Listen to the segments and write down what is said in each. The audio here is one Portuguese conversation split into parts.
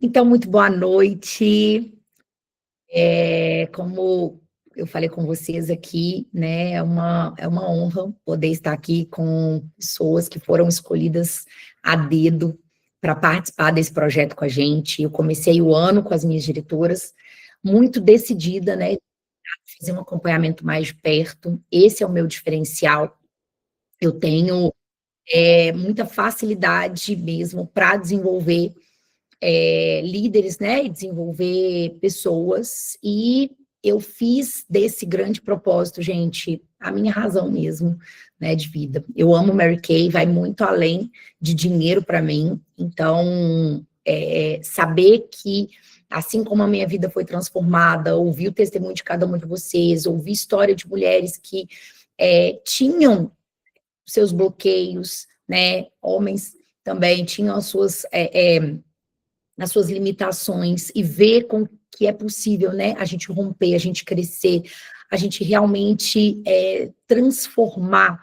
Então, muito boa noite. Como eu falei com vocês aqui, né, é uma honra poder estar aqui com pessoas que foram escolhidas a dedo para participar desse projeto com a gente. Eu comecei o ano com as minhas diretoras, muito decidida, né, fazer um acompanhamento mais de perto. Esse é o meu diferencial. Eu tenho muita facilidade mesmo para desenvolver líderes, né, e desenvolver pessoas, e eu fiz desse grande propósito, gente, a minha razão mesmo, né, de vida. Eu amo Mary Kay, vai muito além de dinheiro para mim, então, saber que, assim como a minha vida foi transformada, ouvir o testemunho de cada uma de vocês, ouvir história de mulheres que tinham seus bloqueios, né, homens também tinham as suas limitações, e ver com que é possível, né, a gente romper, a gente crescer, a gente realmente transformar,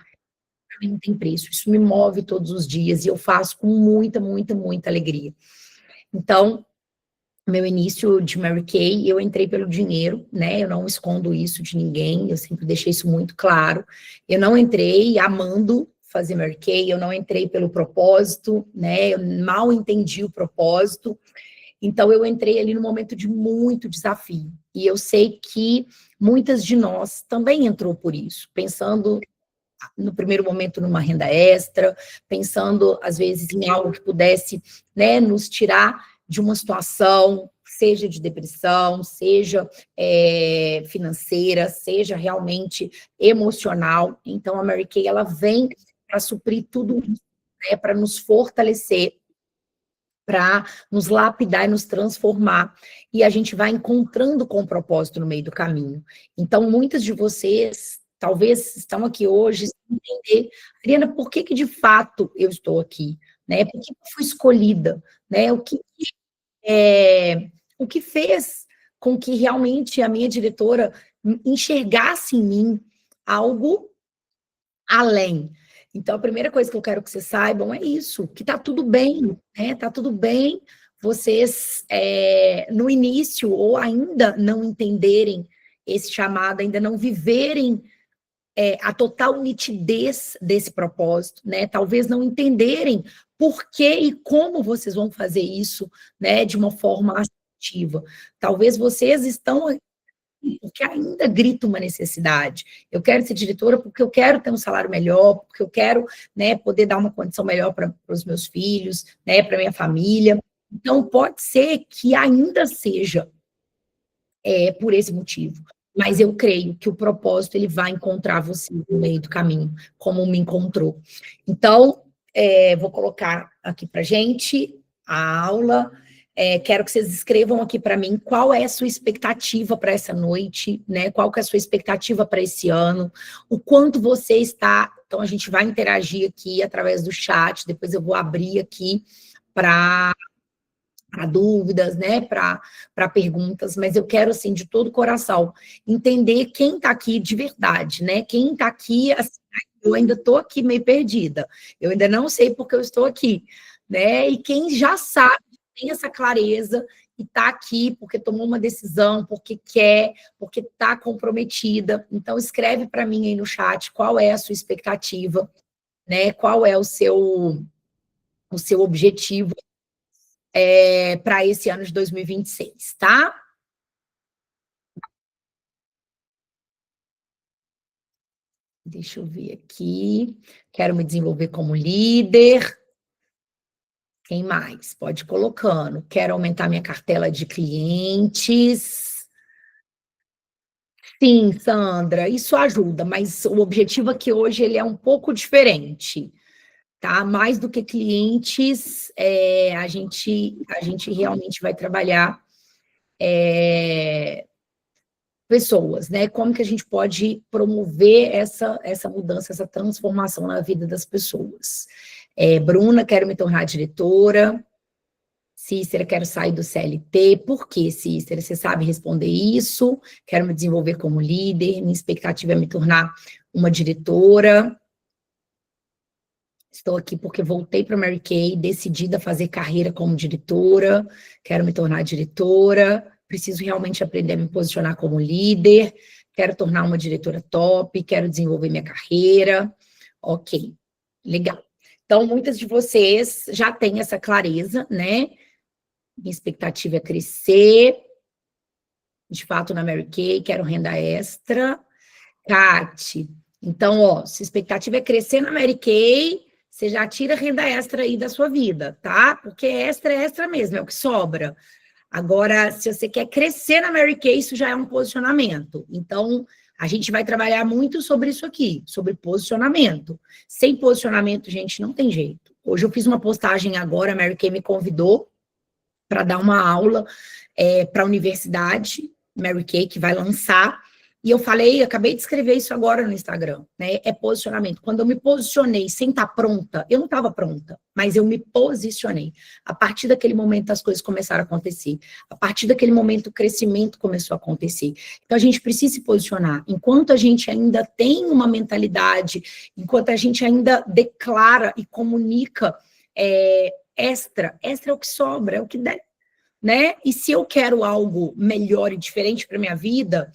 não tem preço. Isso me move todos os dias e eu faço com muita, muita, muita alegria. Então, meu início de Mary Kay, eu entrei pelo dinheiro, né, eu não escondo isso de ninguém, eu sempre deixei isso muito claro. Eu não entrei amando fazer Mary Kay, eu não entrei pelo propósito, né, eu mal entendi o propósito. Então, eu entrei ali num momento de muito desafio. E eu sei que muitas de nós também entrou por isso, pensando no primeiro momento numa renda extra, pensando, às vezes, em algo que pudesse, né, nos tirar de uma situação, seja de depressão, seja financeira, seja realmente emocional. Então, a Mary Kay, ela vem para suprir tudo isso, né, para nos fortalecer, para nos lapidar e nos transformar, e a gente vai encontrando com o propósito no meio do caminho. Então, muitas de vocês, talvez, estão aqui hoje sem entender, Ariana, por que de fato eu estou aqui? Né? Por que eu fui escolhida? Né? O que fez com que realmente a minha diretora enxergasse em mim algo além? Então, a primeira coisa que eu quero que vocês saibam é isso, que tá tudo bem, né? Tá tudo bem vocês, no início, ou ainda não entenderem esse chamado, ainda não viverem a total nitidez desse propósito, né? Talvez não entenderem por que e como vocês vão fazer isso, né? De uma forma assertiva. Talvez vocês estão porque ainda grita uma necessidade. Eu quero ser diretora porque eu quero ter um salário melhor, porque eu quero, né, poder dar uma condição melhor para os meus filhos, né, para minha família. Então, pode ser que ainda seja por esse motivo. Mas eu creio que o propósito, ele vai encontrar você no meio do caminho, como me encontrou. Então, vou colocar aqui para gente a aula. Quero que vocês escrevam aqui para mim qual é a sua expectativa para essa noite, né? Qual que é a sua expectativa para esse ano, o quanto você está... Então, a gente vai interagir aqui através do chat, depois eu vou abrir aqui para dúvidas, né, para perguntas, mas eu quero, assim, de todo o coração, entender quem está aqui de verdade, né? Quem está aqui, assim, eu ainda estou aqui meio perdida, eu ainda não sei porque eu estou aqui, né? E quem já sabe, tem essa clareza, e está aqui porque tomou uma decisão, porque quer, porque está comprometida. Então, escreve para mim aí no chat qual é a sua expectativa, né? Qual é o seu objetivo para esse ano de 2026, tá? Deixa eu ver aqui. Quero me desenvolver como líder. Quem mais? Pode ir colocando. Quero aumentar minha cartela de clientes. Sim, Sandra, isso ajuda, mas o objetivo aqui hoje ele é um pouco diferente, tá? Mais do que clientes, a gente realmente vai trabalhar pessoas, né? Como que a gente pode promover essa mudança, essa transformação na vida das pessoas. Bruna, quero me tornar diretora. Cícera, quero sair do CLT. Por quê, Cícera? Você sabe responder isso? Quero me desenvolver como líder. Minha expectativa é me tornar uma diretora. Estou aqui porque voltei para a Mary Kay, decidida a fazer carreira como diretora, quero me tornar diretora, preciso realmente aprender a me posicionar como líder, quero tornar uma diretora top, quero desenvolver minha carreira. Ok, legal. Então, muitas de vocês já têm essa clareza, né? Minha expectativa é crescer, de fato, na Mary Kay, quero renda extra. Kati, então, ó, se a expectativa é crescer na Mary Kay, você já tira renda extra aí da sua vida, tá? Porque extra é extra mesmo, é o que sobra. Agora, se você quer crescer na Mary Kay, isso já é um posicionamento. Então, a gente vai trabalhar muito sobre isso aqui, sobre posicionamento. Sem posicionamento, gente, não tem jeito. Hoje eu fiz uma postagem agora, a Mary Kay me convidou para dar uma aula para a universidade, Mary Kay, que vai lançar, e eu falei, acabei de escrever isso agora no Instagram, né? É posicionamento. Quando eu me posicionei sem estar pronta, eu não estava pronta, mas eu me posicionei. A partir daquele momento, as coisas começaram a acontecer. A partir daquele momento, o crescimento começou a acontecer. Então, a gente precisa se posicionar. Enquanto a gente ainda tem uma mentalidade, enquanto a gente ainda declara e comunica extra é o que sobra, é o que der, né? E se eu quero algo melhor e diferente para minha vida,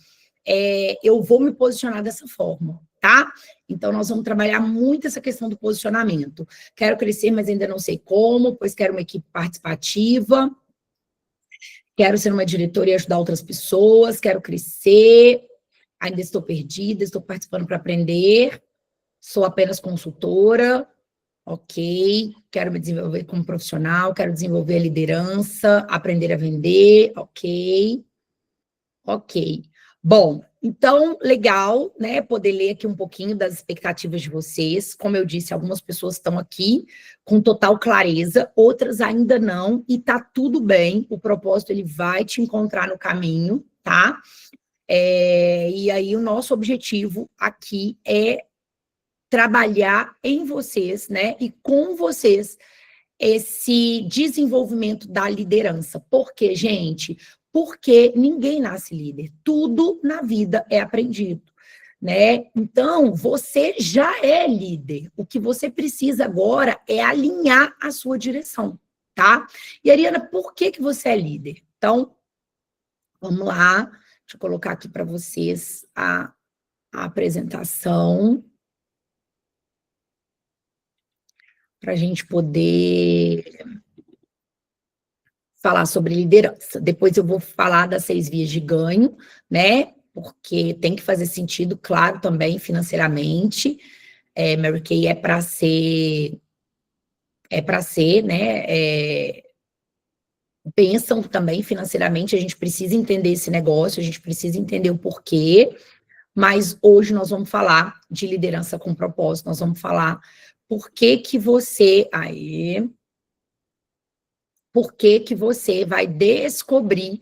eu vou me posicionar dessa forma, tá? Então, nós vamos trabalhar muito essa questão do posicionamento. Quero crescer, mas ainda não sei como, pois quero uma equipe participativa, quero ser uma diretora e ajudar outras pessoas, quero crescer, ainda estou perdida, estou participando para aprender, sou apenas consultora, ok, quero me desenvolver como profissional, quero desenvolver a liderança, aprender a vender, ok. Bom, então, legal, né, poder ler aqui um pouquinho das expectativas de vocês. Como eu disse, algumas pessoas estão aqui com total clareza, outras ainda não, e tá tudo bem, o propósito, ele vai te encontrar no caminho, tá? E aí, o nosso objetivo aqui é trabalhar em vocês, né, e com vocês, esse desenvolvimento da liderança. Por quê, gente? Porque ninguém nasce líder. Tudo na vida é aprendido, né? Então, você já é líder. O que você precisa agora é alinhar a sua direção, tá? E, Ariana, por que você é líder? Então, vamos lá. Deixa eu colocar aqui para vocês a apresentação, para a gente poder falar sobre liderança. Depois eu vou falar das 6 vias de ganho, né? Porque tem que fazer sentido, claro, também financeiramente. Mary Kay é para ser, né? Pensam também financeiramente, a gente precisa entender esse negócio, a gente precisa entender o porquê, mas hoje nós vamos falar de liderança com propósito, nós vamos falar por que você... Por que você vai descobrir,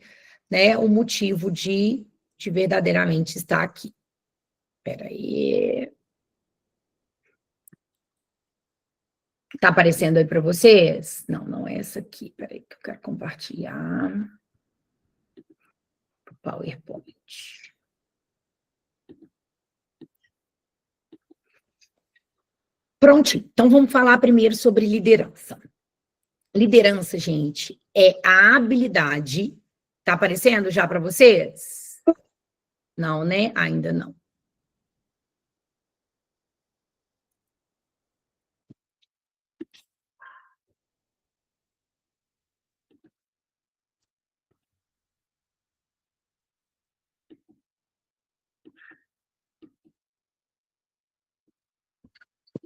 né, o motivo de verdadeiramente estar aqui. Espera aí. Tá aparecendo aí para vocês? Não, não é essa aqui. Espera aí que eu quero compartilhar o PowerPoint. Prontinho. Então, vamos falar primeiro sobre liderança. Liderança, gente, é a habilidade... Tá aparecendo já para vocês? Não, né? Ainda não.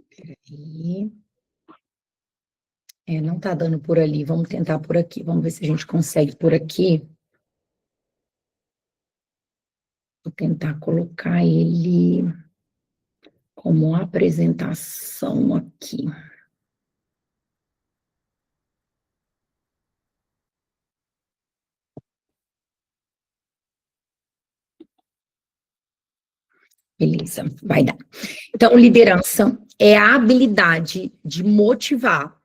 Peraí. Não tá dando por ali, vamos tentar por aqui. Vamos ver se a gente consegue por aqui. Vou tentar colocar ele como apresentação aqui. Beleza, vai dar. Então, liderança é a habilidade de motivar,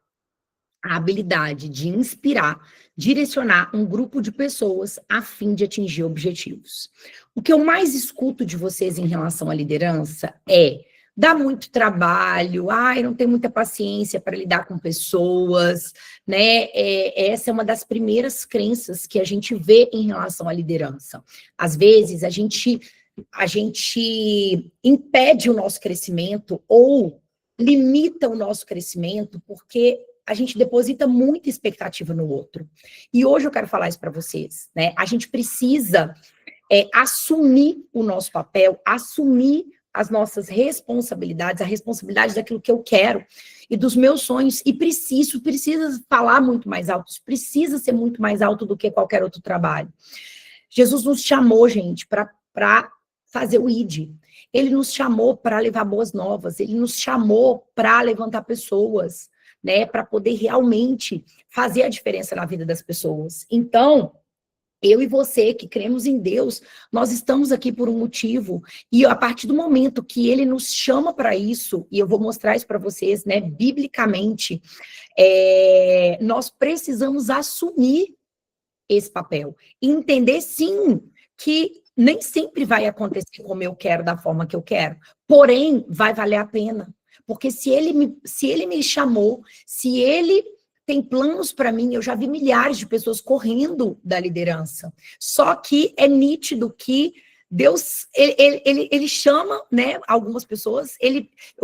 a habilidade de inspirar, direcionar um grupo de pessoas a fim de atingir objetivos. O que eu mais escuto de vocês em relação à liderança é: dá muito trabalho, ai, não tenho muita paciência para lidar com pessoas, né? Essa é uma das primeiras crenças que a gente vê em relação à liderança. Às vezes, a gente impede o nosso crescimento ou limita o nosso crescimento porque a gente deposita muita expectativa no outro. E hoje eu quero falar isso para vocês, né? A gente precisa assumir o nosso papel, assumir as nossas responsabilidades, a responsabilidade daquilo que eu quero e dos meus sonhos, e precisa falar muito mais alto, precisa ser muito mais alto do que qualquer outro trabalho. Jesus nos chamou, gente, para fazer o ID. Ele nos chamou para levar boas novas, ele nos chamou para levantar pessoas, né, para poder realmente fazer a diferença na vida das pessoas. Então, eu e você que cremos em Deus, nós estamos aqui por um motivo, e a partir do momento que ele nos chama para isso, e eu vou mostrar isso para vocês, né, biblicamente, nós precisamos assumir esse papel, e entender, sim, que nem sempre vai acontecer como eu quero, da forma que eu quero, porém, vai valer a pena, porque se ele me chamou, se ele tem planos para mim, eu já vi milhares de pessoas correndo da liderança, só que é nítido que Deus, ele chama, né, algumas pessoas,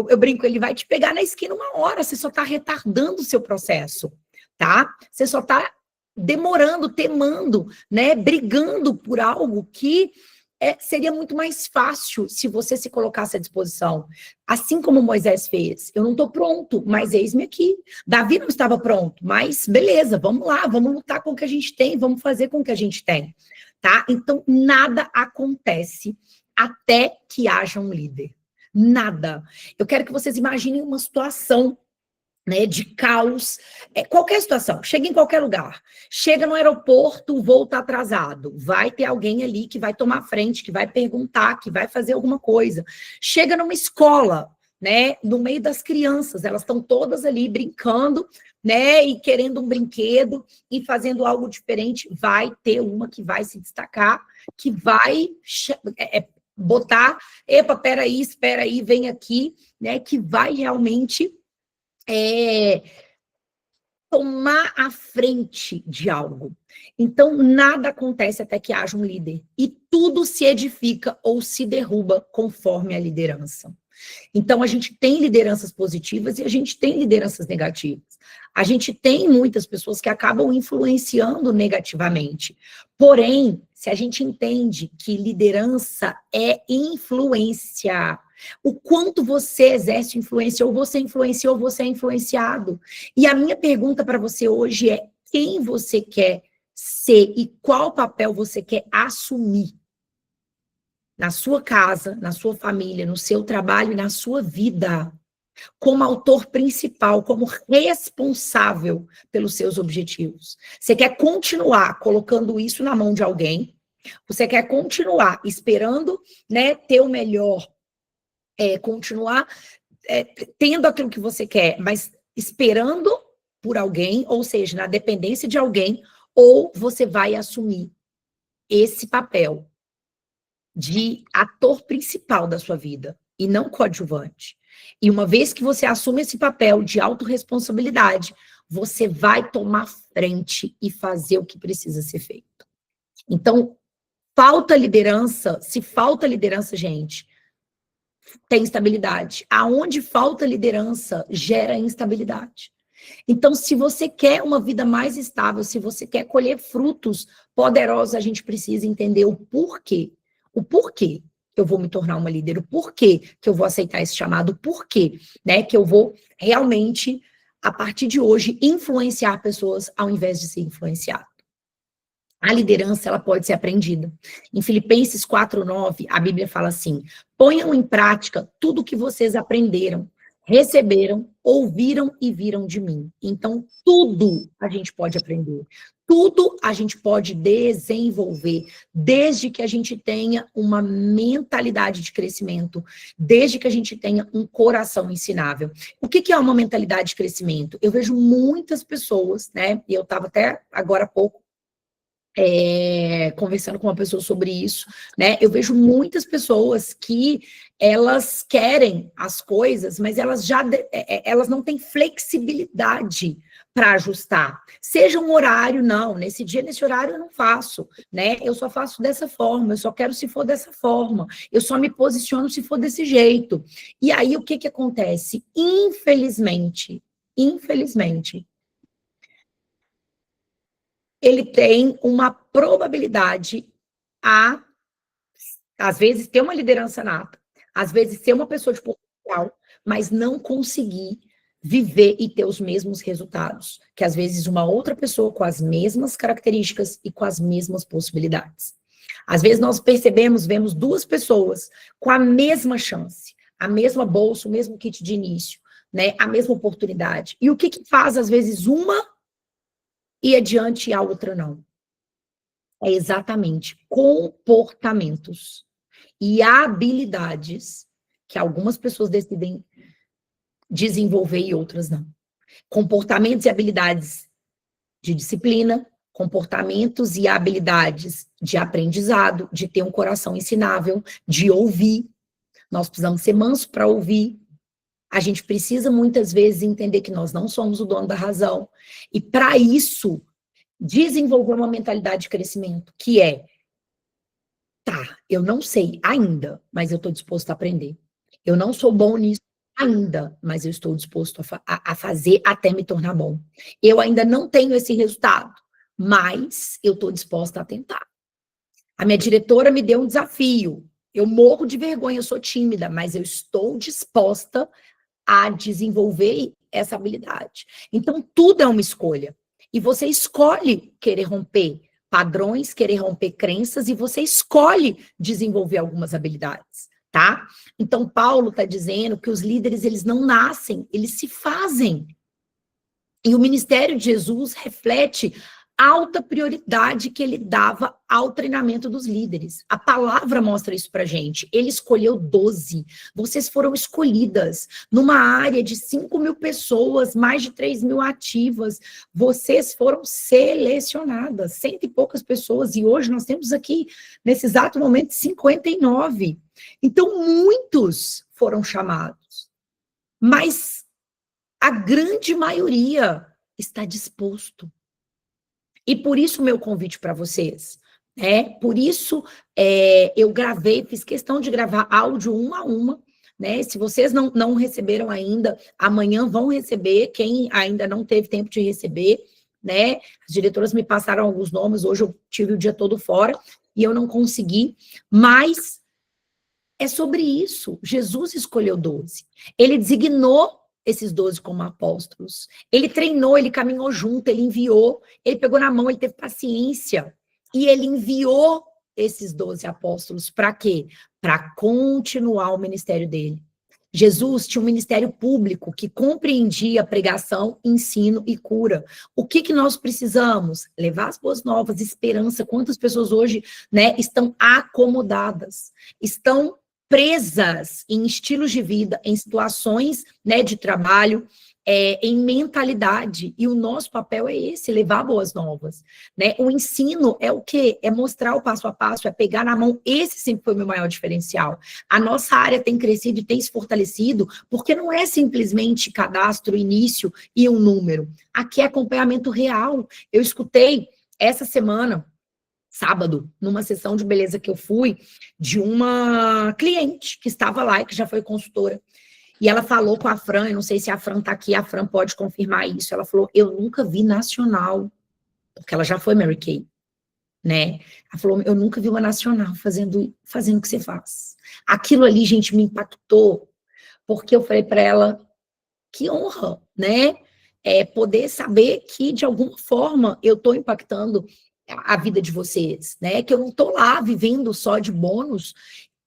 eu brinco, ele vai te pegar na esquina uma hora, você só está retardando o seu processo, tá? Você só está demorando, temando, né, brigando por algo que seria muito mais fácil se você se colocasse à disposição. Assim como Moisés fez. Eu não estou pronto, mas eis-me aqui. Davi não estava pronto, mas beleza, vamos lá, vamos lutar com o que a gente tem, vamos fazer com o que a gente tem. Tá? Então, nada acontece até que haja um líder. Nada. Eu quero que vocês imaginem uma situação, né, de caos, qualquer situação, chega em qualquer lugar, chega no aeroporto, o voo está atrasado, vai ter alguém ali que vai tomar frente, que vai perguntar, que vai fazer alguma coisa, chega numa escola, né, no meio das crianças, elas estão todas ali brincando, né, e querendo um brinquedo, e fazendo algo diferente, vai ter uma que vai se destacar, que vai botar, epa, peraí, espera aí, vem aqui, né, que vai realmente tomar a frente de algo. Então, nada acontece até que haja um líder. E tudo se edifica ou se derruba conforme a liderança. Então, a gente tem lideranças positivas e a gente tem lideranças negativas. A gente tem muitas pessoas que acabam influenciando negativamente. Porém, se a gente entende que liderança é influência, o quanto você exerce influência, ou você influencia, ou você é influenciado. E a minha pergunta para você hoje é: quem você quer ser e qual papel você quer assumir? Na sua casa, na sua família, no seu trabalho e na sua vida, como autor principal, como responsável pelos seus objetivos. Você quer continuar colocando isso na mão de alguém? Você quer continuar esperando, né, ter o melhor, continuar tendo aquilo que você quer, mas esperando por alguém, ou seja, na dependência de alguém, ou você vai assumir esse papel de ator principal da sua vida, e não coadjuvante. E uma vez que você assume esse papel de autorresponsabilidade, você vai tomar frente e fazer o que precisa ser feito. Então, falta liderança, se falta liderança, gente, tem instabilidade. Aonde falta liderança, gera instabilidade. Então, se você quer uma vida mais estável, se você quer colher frutos poderosos, a gente precisa entender o porquê. O porquê que eu vou me tornar uma líder, o porquê que eu vou aceitar esse chamado, o porquê, né, que eu vou realmente, a partir de hoje, influenciar pessoas ao invés de ser influenciado. A liderança, ela pode ser aprendida. Em Filipenses 4:9, a Bíblia fala assim: ponham em prática tudo o que vocês aprenderam, receberam, ouviram e viram de mim. Então, tudo a gente pode aprender. Tudo a gente pode desenvolver, desde que a gente tenha uma mentalidade de crescimento, desde que a gente tenha um coração ensinável. O que é uma mentalidade de crescimento? Eu vejo muitas pessoas, né? E eu estava até agora há pouco conversando com uma pessoa sobre isso, né? Eu vejo muitas pessoas que elas querem as coisas, mas elas não têm flexibilidade para ajustar. Seja um horário, não, nesse dia, nesse horário eu não faço, né? Eu só faço dessa forma, eu só quero se for dessa forma, eu só me posiciono se for desse jeito. E aí o que que acontece? Infelizmente, ele tem uma probabilidade a, às vezes, ter uma liderança nata, às vezes ser uma pessoa de potencial, mas não conseguir viver e ter os mesmos resultados, que às vezes uma outra pessoa com as mesmas características e com as mesmas possibilidades. Às vezes nós percebemos, vemos duas pessoas com a mesma chance, a mesma bolsa, o mesmo kit de início, né, a mesma oportunidade. E o que que faz, às vezes, uma ir adiante e a outra não? É exatamente comportamentos e habilidades que algumas pessoas decidem desenvolver e outras não. Comportamentos e habilidades de disciplina, comportamentos e habilidades de aprendizado, de ter um coração ensinável, de ouvir. Nós precisamos ser mansos para ouvir. A gente precisa muitas vezes entender que nós não somos o dono da razão. E para isso, desenvolver uma mentalidade de crescimento, que é: tá, eu não sei ainda, mas eu estou disposto a aprender. Eu não sou bom nisso ainda, mas eu estou disposto a fazer até me tornar bom. Eu ainda não tenho esse resultado, mas eu estou disposta a tentar. A minha diretora me deu um desafio. Eu morro de vergonha, eu sou tímida, mas eu estou disposta a desenvolver essa habilidade. Então, tudo é uma escolha. E você escolhe querer romper padrões, querer romper crenças, e você escolhe desenvolver algumas habilidades, tá? Então, Paulo está dizendo que os líderes, eles não nascem, eles se fazem. E o ministério de Jesus reflete a alta prioridade que ele dava ao treinamento dos líderes. A palavra mostra isso pra gente. Ele escolheu 12. Vocês foram escolhidas numa área de 5.000 pessoas, mais de 3.000 ativas. Vocês foram selecionadas, cento e poucas pessoas. E hoje nós temos aqui, nesse exato momento, 59. Então, muitos foram chamados. Mas a grande maioria está disposto. E por isso o meu convite para vocês, né? Por isso eu gravei, fiz questão de gravar áudio uma a uma, né? Se vocês não receberam ainda, amanhã vão receber, quem ainda não teve tempo de receber, né? As diretoras me passaram alguns nomes, hoje eu tive o dia todo fora e eu não consegui, mas é sobre isso. Jesus escolheu 12. Ele designou esses 12 como apóstolos. Ele treinou, ele caminhou junto, ele enviou, ele pegou na mão, ele teve paciência. E ele enviou esses 12 apóstolos para quê? Para continuar o ministério dele. Jesus tinha um ministério público que compreendia pregação, ensino e cura. O que que nós precisamos? Levar as boas novas, esperança. Quantas pessoas hoje, né, estão acomodadas, estão presas em estilos de vida, em situações, né, de trabalho, em mentalidade, e o nosso papel é esse, levar boas novas, né? O ensino é o quê? É mostrar o passo a passo, é pegar na mão. Esse sempre foi o meu maior diferencial. A nossa área tem crescido e tem se fortalecido, porque não é simplesmente cadastro, início e um número. Aqui é acompanhamento real. Eu escutei essa semana, sábado, numa sessão de beleza que eu fui, de uma cliente que estava lá e que já foi consultora. E ela falou com a Fran, eu não sei se a Fran está aqui, a Fran pode confirmar isso. Ela falou: eu nunca vi nacional, porque ela já foi Mary Kay, né? Ela falou: eu nunca vi uma nacional fazendo o que você faz. Aquilo ali, gente, me impactou, porque eu falei para ela: que honra, né? Poder saber que, de alguma forma, eu estou impactando a vida de vocês, né? Que eu não estou lá vivendo só de bônus,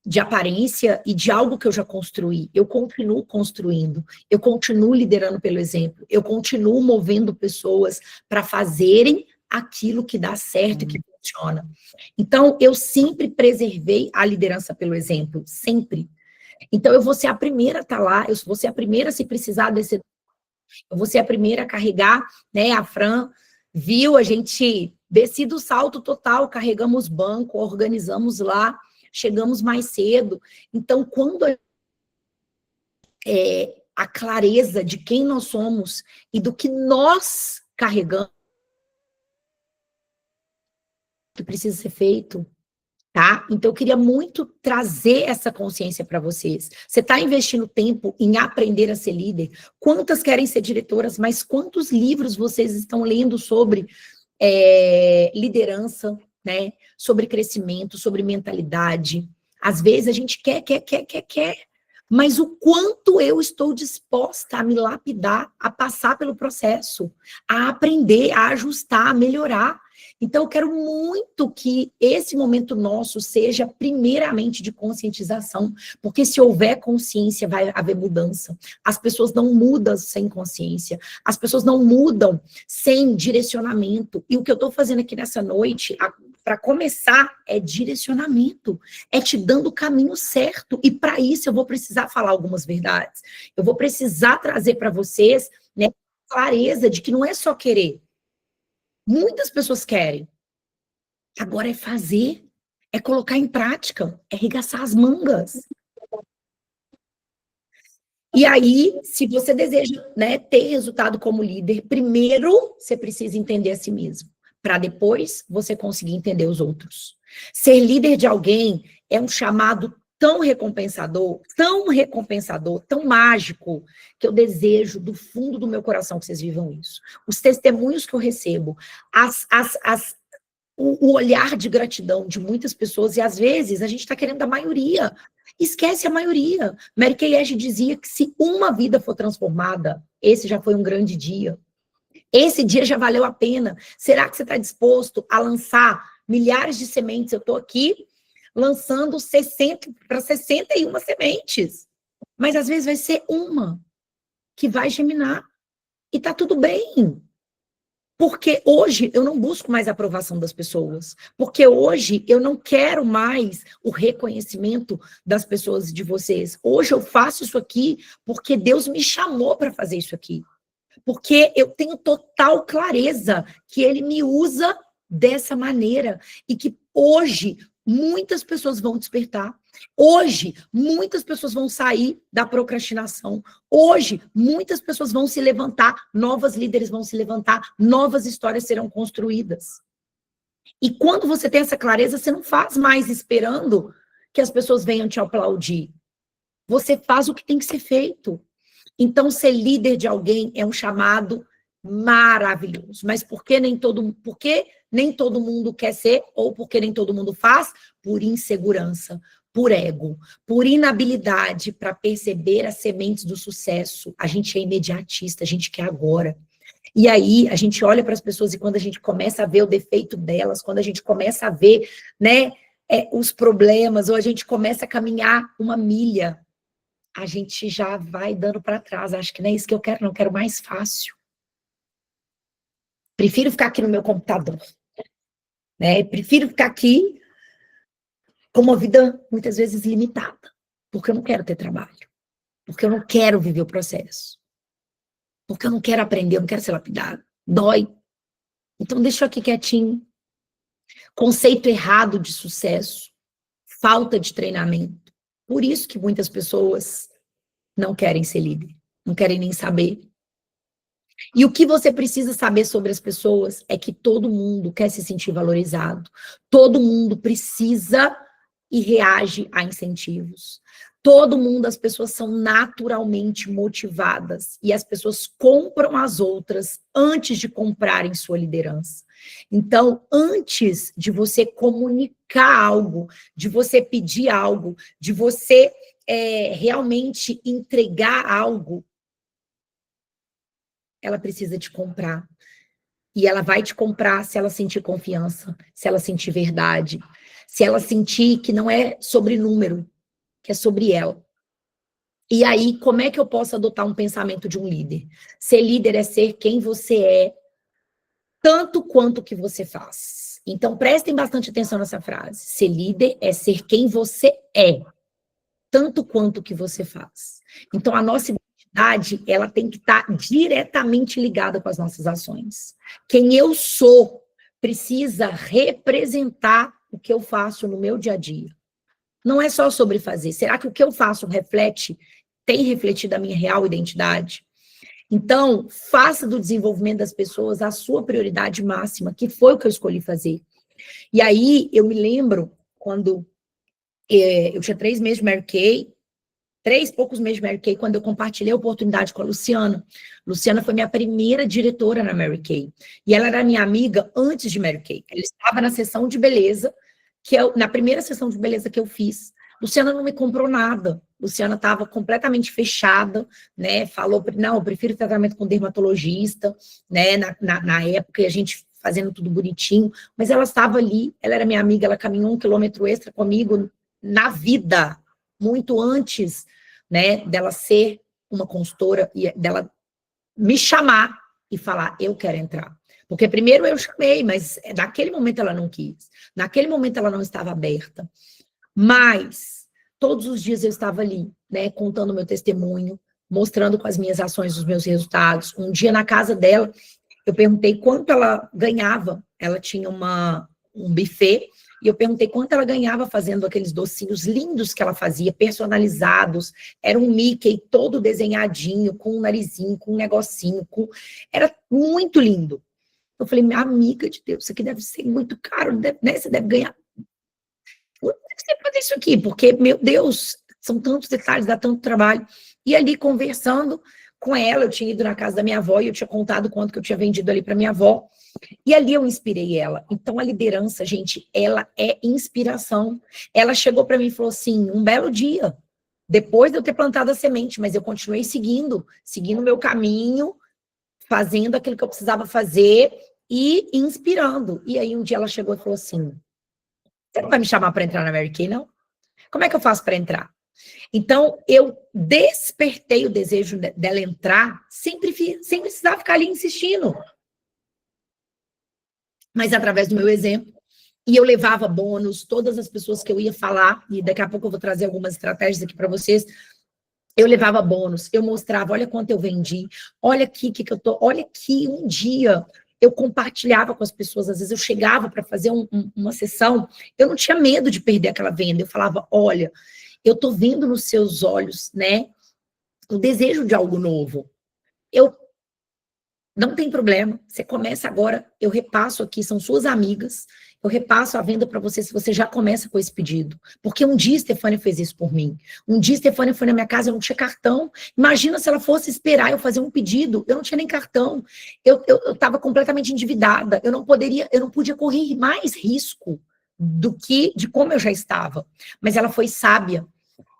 de aparência e de algo que eu já construí. Eu continuo construindo, eu continuo liderando pelo exemplo, eu continuo movendo pessoas para fazerem aquilo que dá certo e que funciona. Então, eu sempre preservei a liderança pelo exemplo, sempre. Então, eu vou ser a primeira a estar lá, eu vou ser a primeira, se precisar desse, eu vou ser a primeira a carregar, né? A Fran viu a gente desci do salto total, carregamos banco, organizamos lá, chegamos mais cedo. Então, quando a clareza de quem nós somos e do que nós carregamos, que precisa ser feito, tá? Então, eu queria muito trazer essa consciência para vocês. Você está investindo tempo em aprender a ser líder? Quantas querem ser diretoras, mas quantos livros vocês estão lendo sobre liderança, né? Sobre crescimento, sobre mentalidade? Às vezes a gente quer, mas o quanto eu estou disposta a me lapidar, a passar pelo processo, a aprender, a ajustar, a melhorar. Então, eu quero muito que esse momento nosso seja primeiramente de conscientização, porque se houver consciência, vai haver mudança. As pessoas não mudam sem consciência, as pessoas não mudam sem direcionamento. E o que eu estou fazendo aqui nessa noite, para começar, é direcionamento, é te dando o caminho certo. E para isso eu vou precisar falar algumas verdades. Eu vou precisar trazer para vocês, né, clareza de que não é só querer. Muitas pessoas querem. Agora é fazer, é colocar em prática, é arregaçar as mangas. E aí, se você deseja, né, ter resultado como líder, primeiro você precisa entender a si mesmo, para depois você conseguir entender os outros. Ser líder de alguém é um chamado tão recompensador, tão mágico, que eu desejo do fundo do meu coração que vocês vivam isso. Os testemunhos que eu recebo, o olhar de gratidão de muitas pessoas, e às vezes a gente está querendo a maioria, esquece a maioria. Mary Kay Ash dizia que se uma vida for transformada, esse já foi um grande dia. Esse dia já valeu a pena. Será que você está disposto a lançar milhares de sementes? Eu estou aqui lançando 60 para 61 sementes. Mas às vezes vai ser uma que vai germinar. E tá tudo bem. Porque hoje eu não busco mais a aprovação das pessoas. Porque hoje eu não quero mais o reconhecimento das pessoas e de vocês. Hoje eu faço isso aqui porque Deus me chamou para fazer isso aqui. Porque eu tenho total clareza que Ele me usa dessa maneira. E que hoje muitas pessoas vão despertar. Hoje, muitas pessoas vão sair da procrastinação. Hoje, muitas pessoas vão se levantar, novas líderes vão se levantar, novas histórias serão construídas. E quando você tem essa clareza, você não faz mais esperando que as pessoas venham te aplaudir. Você faz o que tem que ser feito. Então, ser líder de alguém é um chamado maravilhoso. Mas por que nem todo mundo quer ser, ou porque nem todo mundo faz? Por insegurança, por ego, por inabilidade para perceber as sementes do sucesso. A gente é imediatista, a gente quer agora. E aí, a gente olha para as pessoas e quando a gente começa a ver o defeito delas, quando a gente começa a ver, né, os problemas, ou a gente começa a caminhar uma milha, a gente já vai dando para trás. Acho que não é isso que eu quero, não. Eu quero mais fácil. Prefiro ficar aqui no meu computador, né? Prefiro ficar aqui com uma vida, muitas vezes, limitada. Porque eu não quero ter trabalho. Porque eu não quero viver o processo. Porque eu não quero aprender, eu não quero ser lapidado. Dói. Então, deixa eu aqui quietinho. Conceito errado de sucesso. Falta de treinamento. Por isso que muitas pessoas não querem ser líder. Não querem nem saber. E o que você precisa saber sobre as pessoas é que todo mundo quer se sentir valorizado. Todo mundo precisa e reage a incentivos. Todo mundo, as pessoas são naturalmente motivadas e as pessoas compram as outras antes de comprarem sua liderança. Então, antes de você comunicar algo, de você pedir algo, de você realmente entregar algo, ela precisa te comprar. E ela vai te comprar se ela sentir confiança, se ela sentir verdade, se ela sentir que não é sobre número, que é sobre ela. E aí, como é que eu posso adotar um pensamento de um líder? Ser líder é ser quem você é, tanto quanto o que você faz. Então, prestem bastante atenção nessa frase. Ser líder é ser quem você é, tanto quanto o que você faz. Então, a nossa identidade, ela tem que estar diretamente ligada com as nossas ações. Quem eu sou precisa representar o que eu faço no meu dia a dia. Não é só sobre fazer. Será que o que eu faço tem refletido a minha real identidade? Então, faça do desenvolvimento das pessoas a sua prioridade máxima, que foi o que eu escolhi fazer. E aí, eu me lembro quando eu tinha 3 meses de Mary Kay, 3 poucos meses de Mary Kay, quando eu compartilhei a oportunidade com a Luciana. Luciana foi minha primeira diretora na Mary Kay. E ela era minha amiga antes de Mary Kay. Ela estava na sessão de beleza, na primeira sessão de beleza que eu fiz. Luciana não me comprou nada. Luciana estava completamente fechada, né? Falou, não, eu prefiro tratamento com dermatologista, né? Na época, e a gente fazendo tudo bonitinho. Mas ela estava ali, ela era minha amiga, ela caminhou 1 quilômetro extra comigo na vida, muito antes, né, dela ser uma consultora e dela me chamar e falar, eu quero entrar. Porque primeiro eu chamei, mas naquele momento ela não quis. Naquele momento ela não estava aberta. Mas todos os dias eu estava ali, né, contando meu testemunho, mostrando com as minhas ações os meus resultados. Um dia na casa dela, eu perguntei quanto ela ganhava. Ela tinha um buffet, e eu perguntei quanto ela ganhava fazendo aqueles docinhos lindos que ela fazia, personalizados. Era um Mickey todo desenhadinho, com um narizinho, com um negocinho. Era muito lindo. Eu falei, minha amiga de Deus, isso aqui deve ser muito caro, né? Você deve ganhar. Por que você fazer isso aqui? Porque, meu Deus, são tantos detalhes, dá tanto trabalho. E ali, conversando com ela, eu tinha ido na casa da minha avó e eu tinha contado quanto que eu tinha vendido ali para minha avó. E ali eu inspirei ela. Então, a liderança, gente, ela é inspiração. Ela chegou para mim e falou assim, um belo dia, depois de eu ter plantado a semente, mas eu continuei seguindo o meu caminho, fazendo aquilo que eu precisava fazer e inspirando. E aí, um dia ela chegou e falou assim, você não vai me chamar para entrar na Mary Kay, não? Como é que eu faço para entrar? Então, eu despertei o desejo dela entrar sem precisar ficar ali insistindo. Mas através do meu exemplo. E eu levava bônus, todas as pessoas que eu ia falar, e daqui a pouco eu vou trazer algumas estratégias aqui para vocês, eu levava bônus, eu mostrava, olha quanto eu vendi, olha aqui, olha aqui, um dia eu compartilhava com as pessoas, às vezes eu chegava para fazer uma sessão, eu não tinha medo de perder aquela venda, eu falava, olha, eu tô vendo nos seus olhos, né, o desejo de algo novo. Não tem problema, você começa agora, eu repasso aqui, são suas amigas, eu repasso a venda para você se você já começa com esse pedido. Porque um dia Stefânia fez isso por mim. Um dia Stefânia foi na minha casa, eu não tinha cartão. Imagina se ela fosse esperar eu fazer um pedido, eu não tinha nem cartão. Eu estava completamente endividada, eu não podia correr mais risco de como eu já estava. Mas ela foi sábia.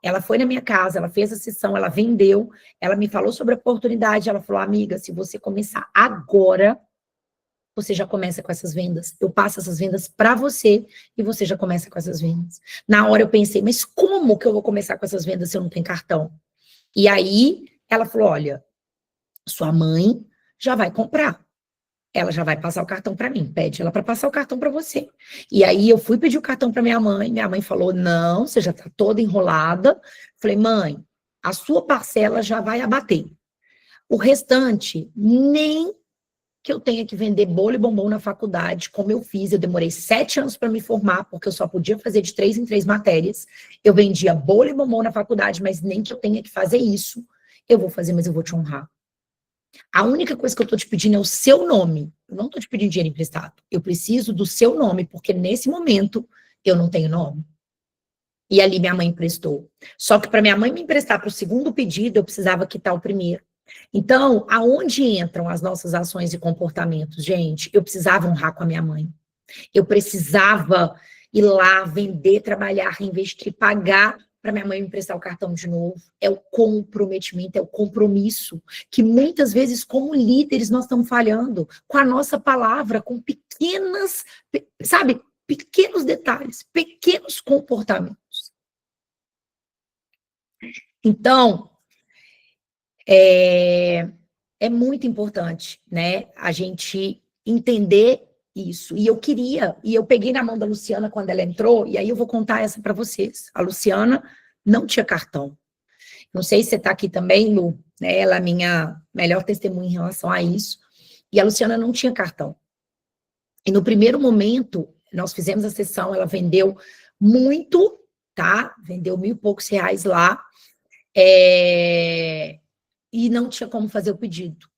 Ela foi na minha casa, ela fez a sessão, ela vendeu, ela me falou sobre a oportunidade, ela falou, amiga, se você começar agora, você já começa com essas vendas. Eu passo essas vendas para você e você já começa com essas vendas. Na hora eu pensei, mas como que eu vou começar com essas vendas se eu não tenho cartão? E aí ela falou, olha, sua mãe já vai comprar. Ela já vai passar o cartão para mim, pede ela para passar o cartão para você. E aí eu fui pedir o cartão para minha mãe falou, não, você já está toda enrolada. Falei, mãe, a sua parcela já vai abater. O restante, nem que eu tenha que vender bolo e bombom na faculdade, como eu fiz, eu demorei 7 anos para me formar, porque eu só podia fazer de 3 em 3 matérias. Eu vendia bolo e bombom na faculdade, mas nem que eu tenha que fazer isso, eu vou fazer, mas eu vou te honrar. A única coisa que eu estou te pedindo é o seu nome. Eu não estou te pedindo dinheiro emprestado. Eu preciso do seu nome, porque nesse momento eu não tenho nome. E ali minha mãe emprestou. Só que para minha mãe me emprestar para o segundo pedido, eu precisava quitar o primeiro. Então, aonde entram as nossas ações e comportamentos? Gente, eu precisava honrar com a minha mãe. Eu precisava ir lá, vender, trabalhar, reinvestir, pagar para minha mãe me emprestar o cartão de novo. É o comprometimento, é o compromisso, que muitas vezes, como líderes, nós estamos falhando com a nossa palavra, com pequenos detalhes, pequenos comportamentos. Então, é muito importante, né, a gente entender isso. E eu peguei na mão da Luciana quando ela entrou, e aí eu vou contar essa para vocês. A Luciana não tinha cartão. Não sei se você está aqui também, Lu, né? Ela é a minha melhor testemunha em relação a isso. E a Luciana não tinha cartão. E no primeiro momento, nós fizemos a sessão, ela vendeu muito, tá? Vendeu R$ 1.000 e poucos lá, e não tinha como fazer o pedido.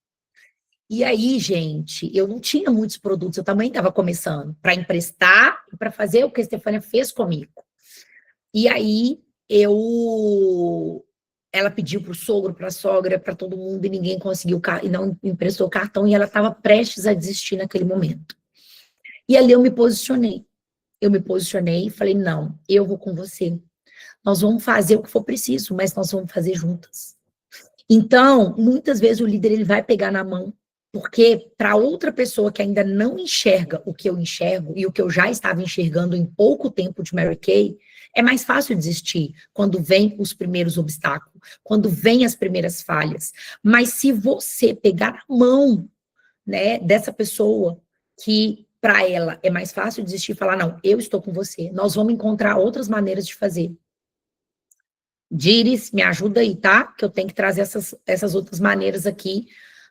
E aí, gente, eu não tinha muitos produtos, eu também estava começando, para emprestar e para fazer o que a Estefânia fez comigo. E aí, ela pediu para o sogro, para a sogra, para todo mundo, e ninguém conseguiu, e não emprestou o cartão, e ela estava prestes a desistir naquele momento. E ali eu me posicionei. E falei, não, eu vou com você. Nós vamos fazer o que for preciso, mas nós vamos fazer juntas. Então, muitas vezes o líder ele vai pegar na mão, porque para outra pessoa que ainda não enxerga o que eu enxergo e o que eu já estava enxergando em pouco tempo de Mary Kay, é mais fácil desistir quando vem os primeiros obstáculos, quando vem as primeiras falhas. Mas se você pegar na mão, né, dessa pessoa que para ela é mais fácil desistir e falar, não, eu estou com você, nós vamos encontrar outras maneiras de fazer. Diris, me ajuda aí, tá? Que eu tenho que trazer essas outras maneiras aqui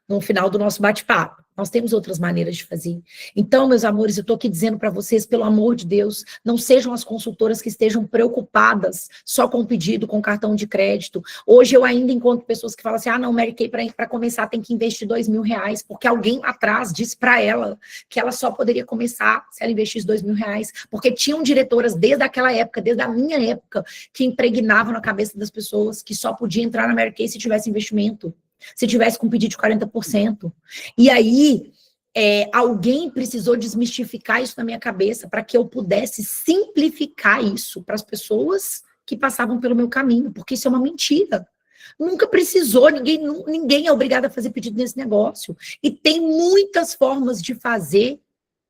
no final do nosso bate-papo. Nós temos outras maneiras de fazer. Então, meus amores, eu estou aqui dizendo para vocês, pelo amor de Deus, não sejam as consultoras que estejam preocupadas só com o pedido, com cartão de crédito. Hoje eu ainda encontro pessoas que falam assim, não, Mary Kay, para começar tem que investir R$ 2.000, porque alguém lá atrás disse para ela que ela só poderia começar se ela investisse R$ 2.000, porque tinham diretoras desde aquela época, desde a minha época, que impregnavam na cabeça das pessoas que só podia entrar na Mary Kay se tivesse investimento. Se tivesse com pedido de 40%. E aí, alguém precisou desmistificar isso na minha cabeça para que eu pudesse simplificar isso para as pessoas que passavam pelo meu caminho, porque isso é uma mentira. Nunca precisou, ninguém é obrigado a fazer pedido nesse negócio. E tem muitas formas de fazer